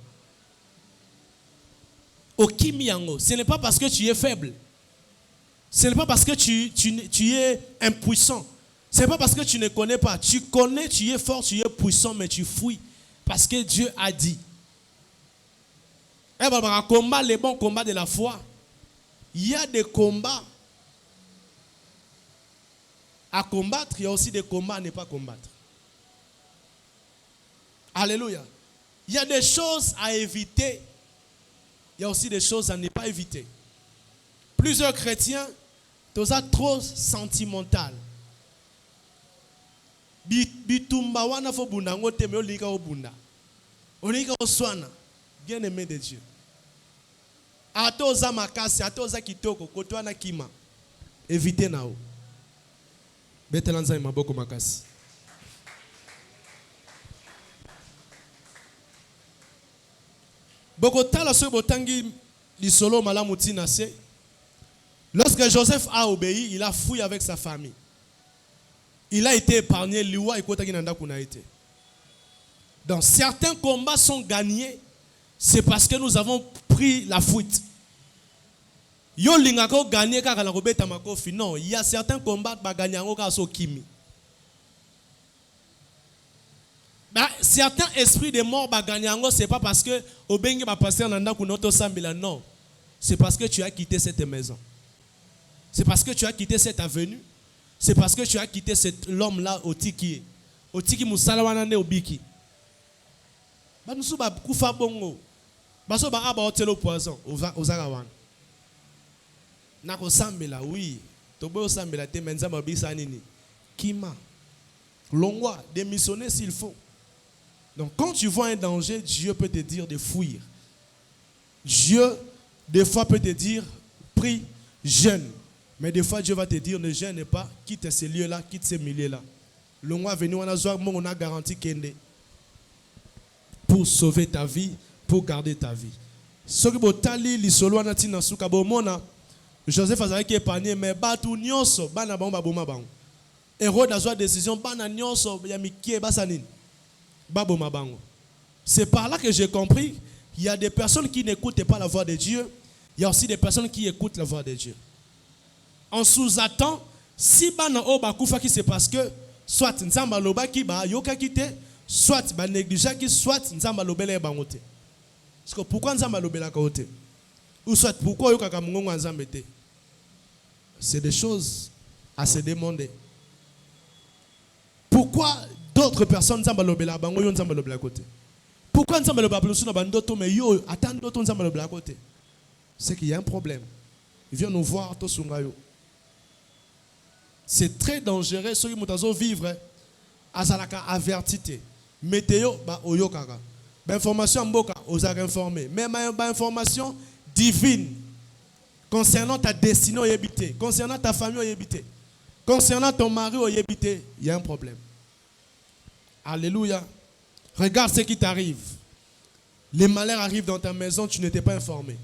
Au kimi yango, ce n'est pas parce que tu es faible. Ce n'est pas parce que tu es impuissant. Ce n'est pas parce que tu ne connais pas. Tu connais, tu es fort, tu es puissant, mais tu fuis. Parce que Dieu a dit. Et bah, combat, les bons combats de la foi. Il y a des combats à combattre, il y a aussi des combats à ne pas combattre. Alléluia. Il y a des choses à éviter. Il y a aussi des choses à ne pas éviter. Plusieurs chrétiens, tout ça trop sentimental. Bitumba wana fo bunda ngote me olika obunda. Olika oswana. Bien aimé de Dieu. Atoza makasi, atoza kitoko, kotwana kima. Évitez nao. Betelanza maboko makasi. Bokotala so botangi lisolo malamuti na se. Lorsque Joseph a obéi, il a fui avec sa famille. Il a été épargné, liwa et kotaki nanda kuna été. Donc certains combats sont gagnés, c'est parce que nous avons pris la fuite. Yo lingako gagné kaka la robeta makofi. Non, il y a certains combats ba gagner ka so kimi. Bah, certains esprits de mort ba gagner c'est pas parce que obengi ba passer nanda kuna to sambila, non. C'est parce que tu as quitté cette maison. C'est parce que tu as quitté cette avenue. C'est parce que tu as quitté l'homme là au tikier. otiki musala wana nde obiki banusu ba kufa bongo baso ba aba otelo poison ozaka wana na kosambela oui tobo osambela te menza mabisa nini kima longwa démissionner s'il faut. Donc quand tu vois un danger, Dieu peut te dire de fuir. Dieu des fois peut te dire prie, jeûne. Mais des fois Dieu va te dire ne jeûne pas, quitte ces lieux-là, quitte ces milieux-là. Longwa venu on a garanti kende pour sauver ta vie, pour garder ta vie. Ce que botali li solo na tina suka bo mona Joseph azaki épargné mais batu nyonso bana bango baboma bango. Hérode a décision bana nyonso ya mikie basanine baboma bango. C'est par là que j'ai compris qu'il y a des personnes qui n'écoutent pas la voix de Dieu, il y a aussi des personnes qui écoutent la voix de Dieu. On sous-attend si bana o bakufa qui c'est parce que soit nzamba loba ki ba yoka kite, soit ba négligent qui soit nzamba lobele bangote. Parce que pourquoi nzamba lobela kaote? Ou soit pourquoi yoka ka mungu nzamba te? C'est des choses à se demander. Pourquoi d'autres personnes nzamba lobela bango yo nzamba lobela côté? Pourquoi nzamba lobela plus na bandoto mais yo attend d'autres nzamba lobela côté? C'est qu'il y a un problème. Il vient nous voir to sungayo. C'est très dangereux ceux qui mutazo vivre azalaka avertité. Météo ba oyokaka. Ba information mboka ozaka informé. Même ba information divine concernant ta destinée oyebité, concernant ta famille oyebité, concernant ton mari oyebité, il y a un problème. Alléluia. Regarde ce qui t'arrive. Les malheurs arrivent dans ta maison, tu n'étais pas informé.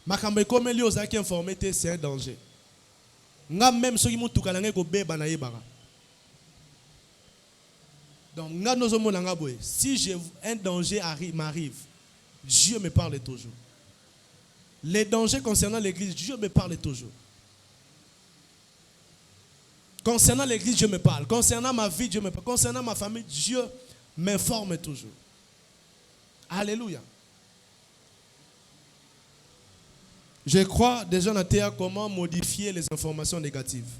Makambe comme lui ozaki informé, c'est un danger. Nga même ceux qui m'ont tout calangé ko beba na yebara. Donc nga nozomo nanga boy. Si un danger m'arrive, Dieu me parle toujours. Les dangers concernant l'église, Dieu me parle toujours. Concernant l'église, Dieu me parle. Concernant ma vie, Dieu me parle. Concernant ma famille, Dieu m'informe toujours. Alléluia. Je crois déjà dans terre comment modifier les informations négatives.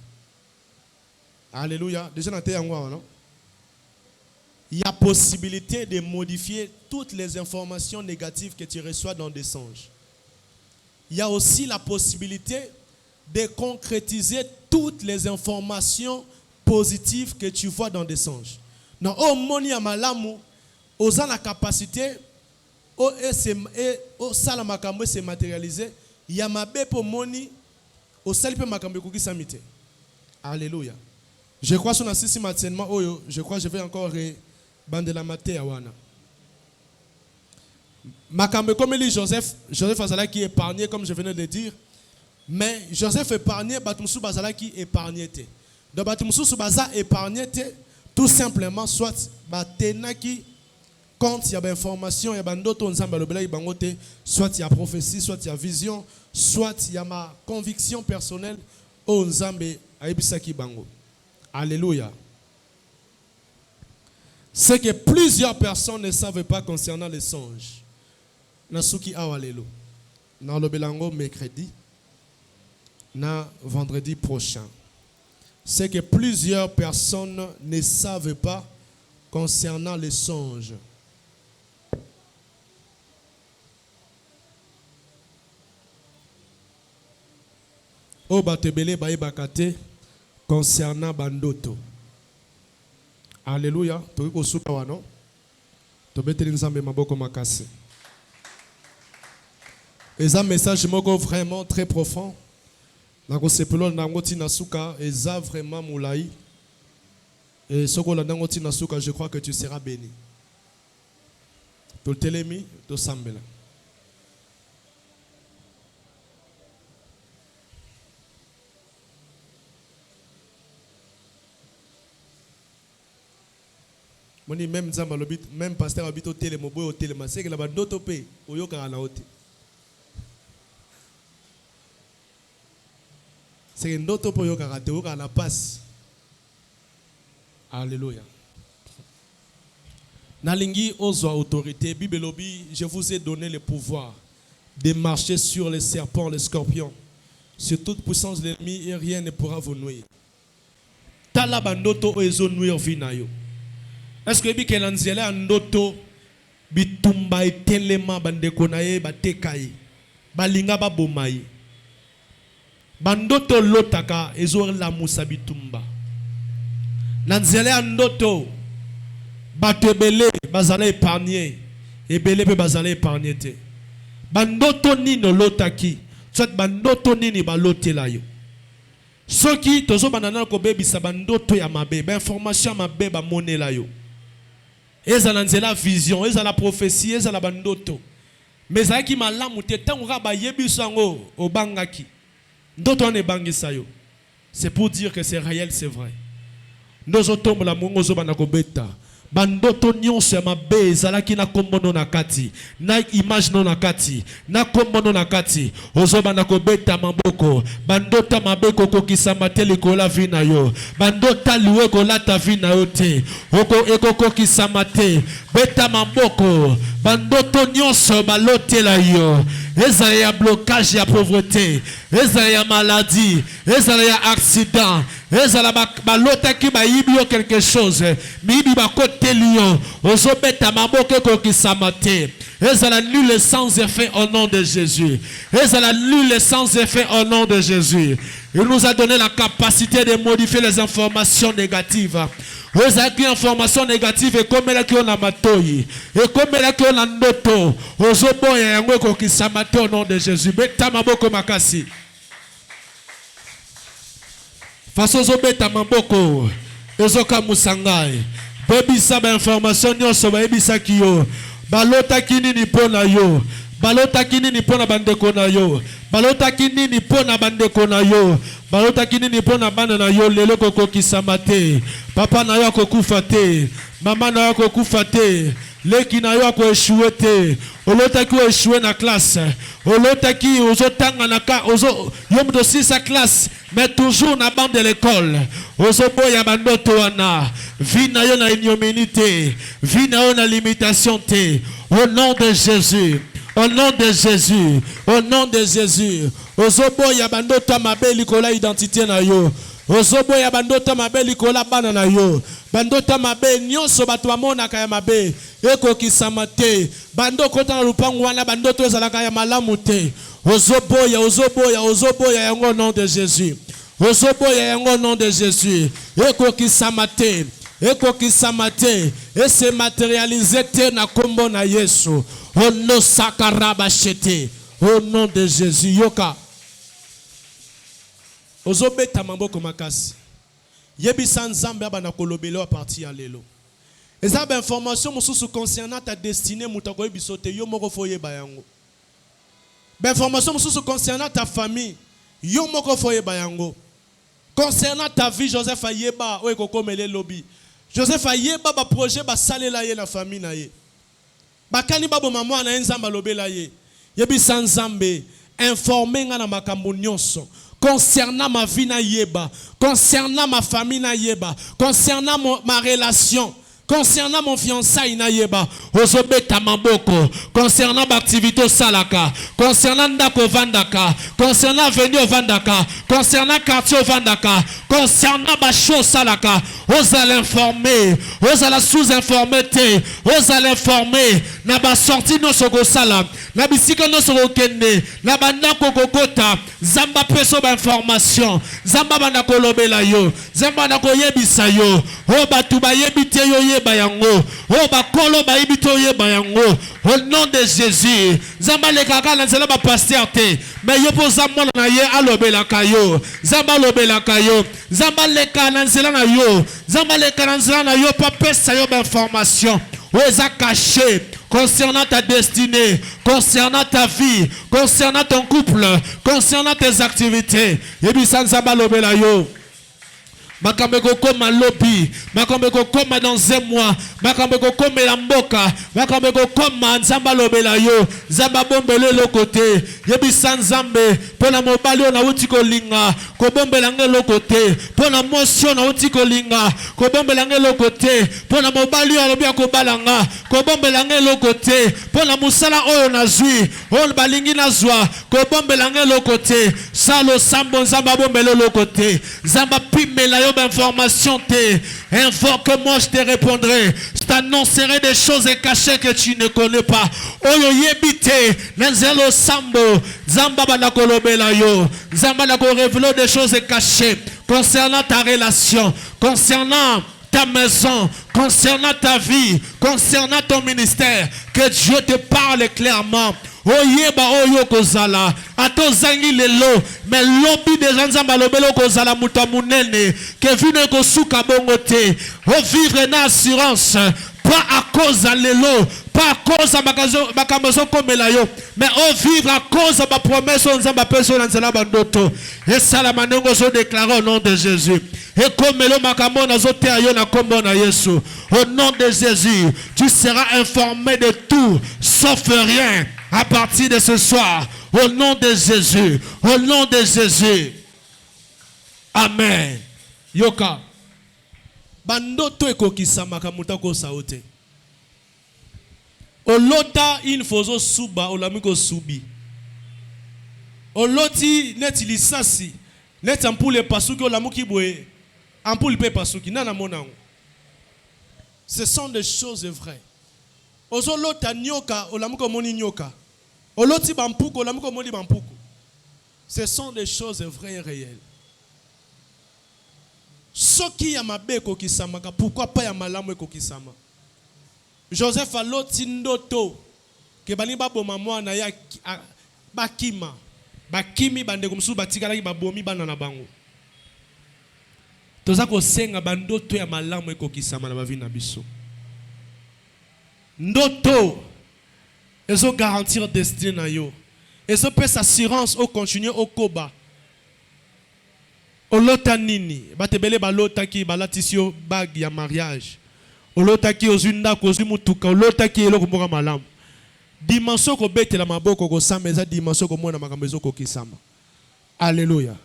Alléluia. Déjà dans terre, non? Il y a possibilité de modifier toutes les informations négatives que tu reçois dans des songes. Il y a aussi la possibilité de concrétiser toutes les informations positives que tu vois dans des songes. Non, au moni ya malamu, oza la capacité, au sala makambo se matérialiser, il y a mabe pour moni, au salipe makambo kuki samite. Alléluia. Je crois sur l'assistant maintenant, je crois que je vais encore bande la maté à wana. Makambe comme lui Joseph Azala qui épargné comme je venais de le dire, mais Joseph épargné, Batumsu Bazala qui épargné. Donc Batumsu Baza épargné tout simplement soit Batena qui quand il y a des informations, il y a d'autres soit il y a prophétie, soit il y a vision, soit il y a ma conviction personnelle au Nzambe aibisaki bango. Alléluia. C'est que plusieurs personnes ne savent pas concernant les songes. Nasuki awalelo. Dans le Belango mercredi, na vendredi prochain. C'est que plusieurs personnes ne savent pas concernant les songes. O batebele baye bakate concernant bandoto. Alléluia. Toki kosuka wano. Tobeteli nzambe maboko makasi. Et un message vraiment très profond. Et ça vraiment moulaï. Et ce qu'on a dans je crois que tu seras béni. Tu telemi, tu sambela. Même pasteur habite au télémobo au téléma. C'est que la bande paix au yoka na ote. C'est une autre pour yoka rate yoka na passe. Alléluia. Nalingi ozo autorité bibelobi, je vous ai donné le pouvoir de marcher sur les serpents, les scorpions, sur toute puissance de l'ennemi et rien ne pourra vous nuire. Tala bandoto ezo nuire vinayo. Est-ce que bike na nzela ndoto bitumba etelema bandeko na ye batekaye balinga babomaye bandoto lotaka ezorla musa bitumba na nzela ndoto bato ebele bazala épargné ebele pe bazala épargné te bandoto nino lotaki soit bandoto nini balotela yo soki tozo banana ko bebisa bandoto ya mabe ba information mabe ba monela yo ezala nzela vision ezala prophétie ezala bandoto mais aki malamu te tango ba yebiso yango obangaki ndoto on ebangisa yo c'est pour dire que c'est réel c'est vrai nous otombo la mongo zo bana ko beta bandoto nyonso ya mabe ezalaki na kombono na kati na image no na kati na kombono na kati ozobanda kobeta maboko bandota mabe kokokisama te likola vi na yo bandota liwe kolata vi na yo te ekokokisama te beta maboko bandoto nyonso balotela yo ezala ya blocage ya pauvreté ezala ya maladie ezala ya accident ezala balotaki bayibi yo quelque chose miyibi bakoteli yo ozobeta maboko kokisama te ezala nul sans effet au nom de Jésus ezala nul sans effet au nom de Jésus. Il nous a donné la capacité de modifier les informations négatives. Vous avez une information négative et comme elle a matoi et comme elle a ndoto ozobo ya yango kokisama te au nom de Jésus. Beta maboko makasi façon zobeta maboko ezoka musangai bebisa ba information nyonso ba ebisa kiyo balota kinini pona yo balota kinini pona bandeko na yo balota kinini pona bandeko na yo balota kinini pona bana na yo lelo kokokisama te papa na yo akokufa te mama na yo akokufa te leki na yo akoeshue te olotaki oeshue na classe olotaki ozotanga na ka ozo yom dosi sa classe mais toujours na bande de l'école ozoboya bandoto wana vi na yo na ignominie vi na yo na limitation te au nom de Jésus. Au nom de Jésus, au nom de Jésus, ozoboya bandoto mabe likola identité na yo, ozoboya bandoto mabe likola bana na yo, bandoto mabe nyonso bato bamona kaya mabe, ekokisama te, bandoko ta lupangu wana bandoto ezalaka ya malamu te, ozoboya yango au nom de Jésus, ozoboya yango au nom de Jésus, ekokisama te. Ekokisama te et se matérialiser te na kombo na Yesu ono sakaraba shete au nom de Jésus yoka ozobeta mamboko makasi yebisa nzambe abana kolobelo a partir ya lelo eza ba information mususu concernant ta destinée mutako yebiso te yo moko foye bayango ba information mususu concernant ta famille yo moko foye bayango concernant ta vie Joseph ayeba o ekokomele lobi Joseph ayeba ba projet ba salela ye na famille na ye bakani babo mama na nzamba lobela ye yebisa nzambe informer nga na makambo nyonso concernant ma vie na yeba concernant ma famille na yeba concernant ma relation concernant mon fiançailles na yeba ozobeta maboko concernant l'activité salaka concernant ndako vandaka concernant avenue vandaka concernant quartier vandaka concernant ba chose salaka ozala informer ozala sous-informer te ozala informer na ba sortie no soko sala na bisika no soko kende na bandako kokota zamba peso ba information zamba banda kolobela yo zamba na koyebisa yo o batu ba yebite yo bayango o bakolo ba ibito ye bayango au nom de Jésus zamba le kaka na nzela ba pasteur te mais yo po zamba na ye alobela kayo zamba lobela kayo zamba le kana na nzela na yo zamba le kana na nzela na yo pa pesa yo ba information o eza caché concernant ta destinée, concernant ta vie, concernant ton couple, concernant tes activités. Yebisa nzamba lobela yo Makambeko koma lobby, makambeko koma dans un mois, makambeko koma la mboka, makambeko koma nzamba lobela yo, zamba bombele lo côté, yebisa nzambe, pona mobali na utiko linga, ko bombela ngelo côté, pona motion na utiko linga, ko bombela ngelo côté, pona mobali alobia ko balanga, ko bombela ngelo côté, pona musala oyo na zui, on balingi na zwa, ko bombela ngelo côté. Salo sambo nzamba bombelo lokote. Zamba pimela yo information te. Invoque-moi, je te répondrai. Je t'annoncerai des choses cachées que tu ne connais pas. Oyo yebite. Nenzelo sambo. Zamba balakolobela yo. Zamba lako révéler des choses cachées concernant ta relation, concernant ta maison, concernant ta vie, concernant ton ministère. Que Dieu te parle clairement. Oyeba oyo kozala ato zangi lelo mais lobi de nzamba lobelo kozala muta munene que vine ko suka bongo te o vivre na assurance pas à cause de lelo pas à cause de makambozo komela yo mais o vivre à cause de ma promesse nzamba personne nzela bandoto et sala manengo so déclarer au nom de Jésus et comme le makambo na zote ayo na kombo na Yesu au nom de Jésus tu seras informé de tout sauf rien. À partir de ce soir, au nom de Jésus, au nom de Jésus. Amen. Yoka. Bandoto ekokisama kamuta ko saote. Olota infozo suba olamiko subi. Oloti net lisasi net ampule pasuki olamuki boye. Ampule pe pasuki nana monango. Ce sont des choses vraies. Ozolota nyoka olamuko moni nyoka. Oloti bampuko olamuko moni bampuko. Ce sont des choses vraies et réelles. Soki ya mabe kokisama pourquoi pas ya malamu kokisama. Joseph aloti ndoto ke bani baboma mwana ya bakima. Bakimi bande kumsu batikala ki babomi bana na bango. Toza ko senga bandoto ya malamu kokisama na bavi na biso. Ndoto ezo garantir destin na yo. Ezo peut assurance au continuer au koba. Olota nini batebele balota ki balatisio bag ya mariage. Olota ki ozunda kozu mutuka olota ki eloko mboka malamu. Dimension ko betela maboko ko sameza dimension ko mona makambo ezo ko kisama. Alléluia.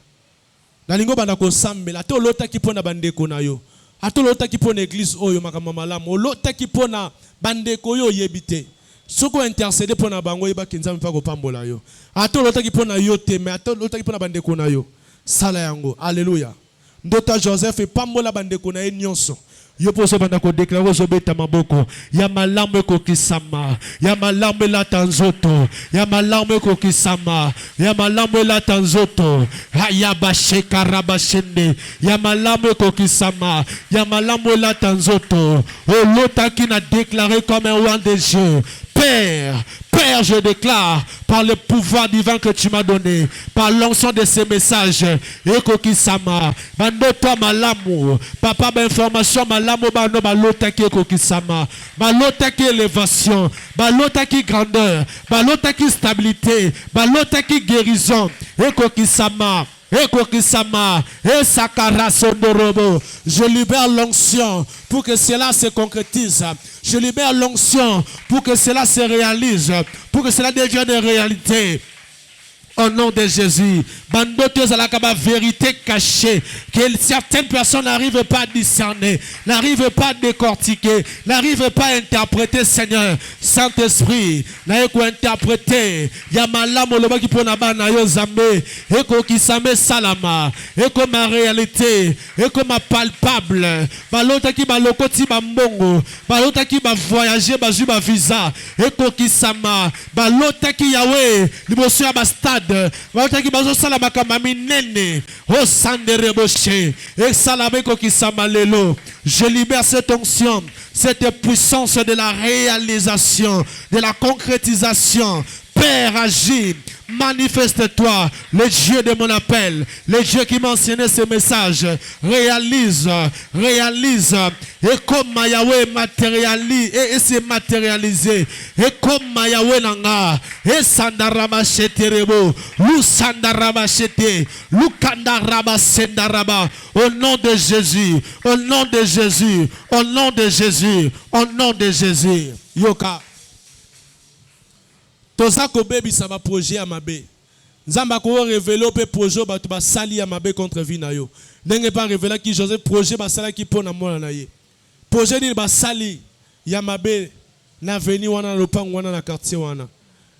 Nalingo banda ko sambela te olota ki pona bandeko na yo. Atolota ki pona église oyo makambo malamu. Olota ki pona bandeko yo yebite. Soko intercéder pona bango yeba kinza mfa ko pambola yo. Atolota ki pona yo te mais atolota ki pona bandeko na yo. Sala yango. Alléluia. Ndota Joseph et pambola bandeko na ye nyonso. Yo poso banda ko déclarer zo beta maboko. Ya malamu ko kisama. Ya malamu la tanzoto. Ya malamu ko kisama. Ya malamu la tanzoto. Ya basheka rabashende. Ya malamu ko kisama. Ya malamu la tanzoto. O lota qui n'a déclaré comme un roi de Dieu. Père, Père, je déclare par le pouvoir divin que tu m'as donné, par l'onction de ces messages, Eko Kisama, Mandoto Malamu, Papa, information Malamu, Bano, Balota qui Eko Kisama, Balota qui élévation, Balota qui grandeur, Balota qui stabilité, Balota qui guérison, Eko Kisama. Je libère l'onction pour que cela se concrétise. Je libère l'onction pour que cela se réalise, pour que cela devienne une réalité. Au nom de Jésus, bandotos à la vérité cachée que certaines personnes n'arrivent pas à discerner, n'arrivent pas à décortiquer, n'arrivent pas à interpréter. Seigneur, Saint-Esprit, n'ayeko interpréter. Yamalamu loba ki pona ba na yo zambe, eko kisame salama, eko ma réalité, eko ma palpable. Balota ki balokoti ba mbongo, balota ki ba voyager ba ju ba visa, eko kisama, balota ki Yahweh, liboso ya ba stade. Je libère cette onction, cette puissance de la réalisation, de la concrétisation. Père, agis, manifeste-toi, le Dieu de mon appel, le Dieu qui m'a enseigné ce message. Réalise, et comme Yahweh matérialise, et se matérialiser, et comme Yahweh nanga, et sandarama cheterebo, lou sandarama chete, lou kandarama sendaraba, au nom de Jésus, au nom de Jésus, au nom de Jésus, au nom de Jésus. Yoka. Toza ko bebi sa ba projet ya mabe. Nzamba ko révéler pe projet ba to ba sali ya mabe contre vie na yo. Ndenge pas révéler ki Joseph projet ba sala ki pona mona na ye. Projet ni ba sali ya mabe na veni wana lopango wana na quartier wana.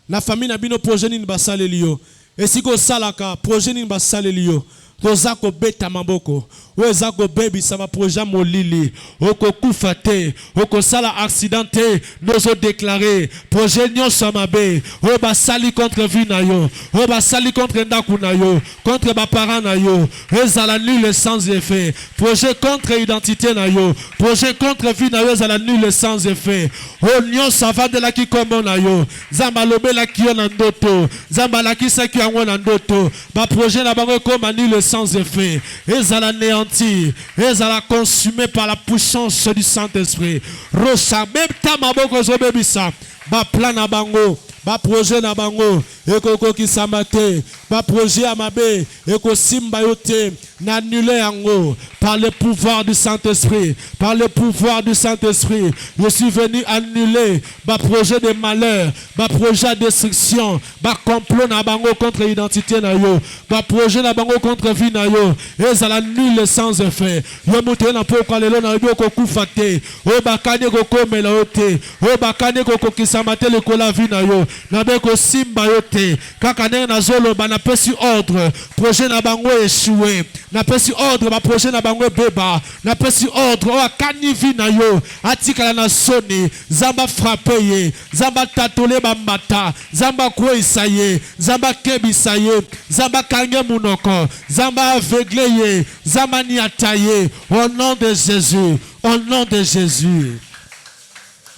Na famille na bino projet ni ba sali liyo. Et si ko salaka projet ni ba salelio toza ko beta maboko weza ko baby sama projet molili oko kufate oko sala accidenté nozo déclarer projet nyo samabe o ba sali contre vie na yo o ba sali contre ndaku na yo contre ba parents na yo ezala nul sans effet projet contre identité na yo projet contre vie na yo ezala nul sans effet o nyo sava de la ki kombo na yo zamba lobela ki yo na ndoto zamba la ki sa ki yango na ndoto ba projet na bango comme nul sans effet ezala néanti ezala consumé par la puissance du Saint-Esprit rosa même ta maboko zo bebisa ba plan na bango ba projet na bango ekoko kisamate ba projet amabe eko simba yote na annulé yango par le pouvoir du Saint-Esprit par le pouvoir du Saint-Esprit je suis venu annuler ba projet de malheur ba projet de destruction ba complot na bango contre identité na yo ba projet na bango contre vie na yo ezala nul sans effet yo muto na poko lelo na yo ko kufate o bakane ko komela yote o bakane ko kisamate le ko la vie na yo na be ko simba yote kaka ndenge na zolo ba na pesi ordre projet na bango échoué na pesi ordre ba projet na bango beba na pesi ordre o akani vi na yo atikala na soni zamba frappé ye zamba tatole ba mbata zamba kwesa ye zamba kebisa ye zamba kange munoko zamba aveuglé ye zamba niata ye au nom de Jésus au nom de Jésus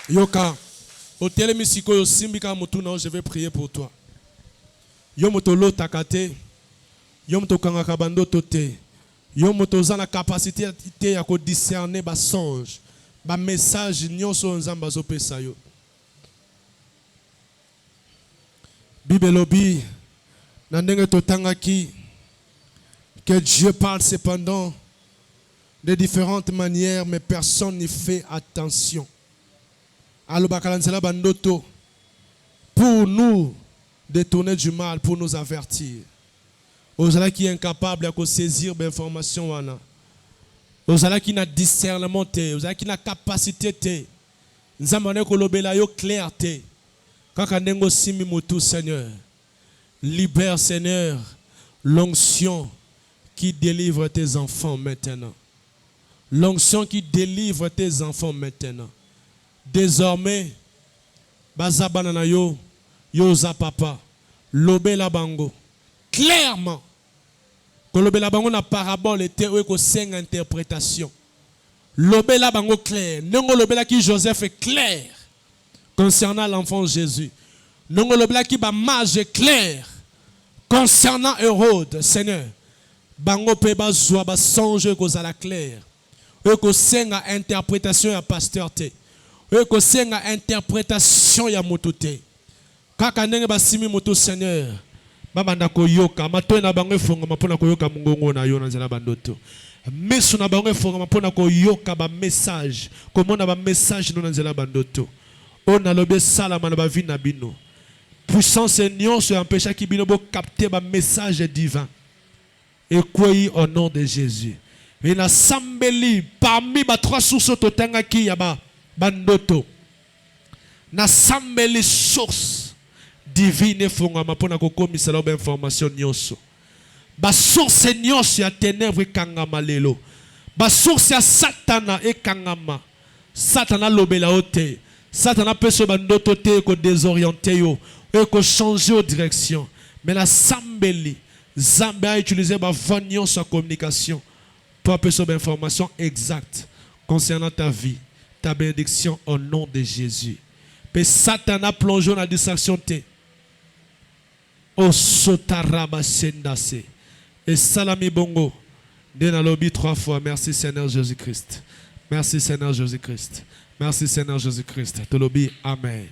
yoka au télémisiko yo simbika mutuna je vais prier pour toi yo motolo takate yo motokanga kabando tote yo motoza na capacité ya ko discerner ba songe ba message nyonso nzamba zo pesa yo Bibelobi na ndenge totangaki que Dieu parle cependant de différentes manières mais personne n'y fait attention alobakalanzela bandoto pour nous détourner du mal pour nous avertir ozala qui est incapable de saisir l'information wana ozala qui n'a discernement te ozala qui n'a capacité te nzamane ko lobela yo clarté kaka ndengo simi motu Seigneur libère Seigneur l'onction qui délivre tes enfants maintenant l'onction qui délivre tes enfants maintenant désormais bazabana na yo yoza papa lobela bango clairement que lobela bango na parabole était ou ko seng interprétation lobela bango clair nongo lobela ki Joseph est clair concernant l'enfant Jésus nongo lobela ki ba mage clair concernant Hérode Seigneur bango pe bazwa ba songe ko za la clair ou ko seng interprétation ya pasteur te ko senga interprétation ya motote kaka ndenge basimi moto Seigneur babanda ko yoka matoy na bango efonga mapona ko yoka mungongo na yo na nzela bandoto meso na bango efonga mapona ko yoka ba message komona ba message no na nzela bandoto on a lobé salama na ba vie na bino puissance nyonso empêcha ki bino bo capter ba message divin et quoi au nom de Jésus et na sambeli parmi ba trois sources totanga ki ya ba bandoto na sambeli source divine fongama pona kokomisa loba information nyonso ba source nyonso ya ténèbres kangama lelo ba source ya satana ekangama satana lobela ote satana peso bandoto te ko désorienter yo et ko changer de direction mais la sambeli Zambé a utilisé ba voix sa communication pour appeler une information exacte concernant ta vie ta bénédiction au nom de Jésus. Mais Satan a plongé dans la distraction. O sotaraba sendase. Et salami bongo. Dena lobby 3 fois. Merci Seigneur Jésus-Christ. Merci Seigneur Jésus-Christ. Merci Seigneur Jésus-Christ. To lobby amen.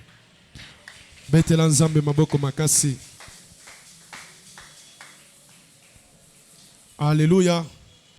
Betela nzambe maboko makasi. Alléluia.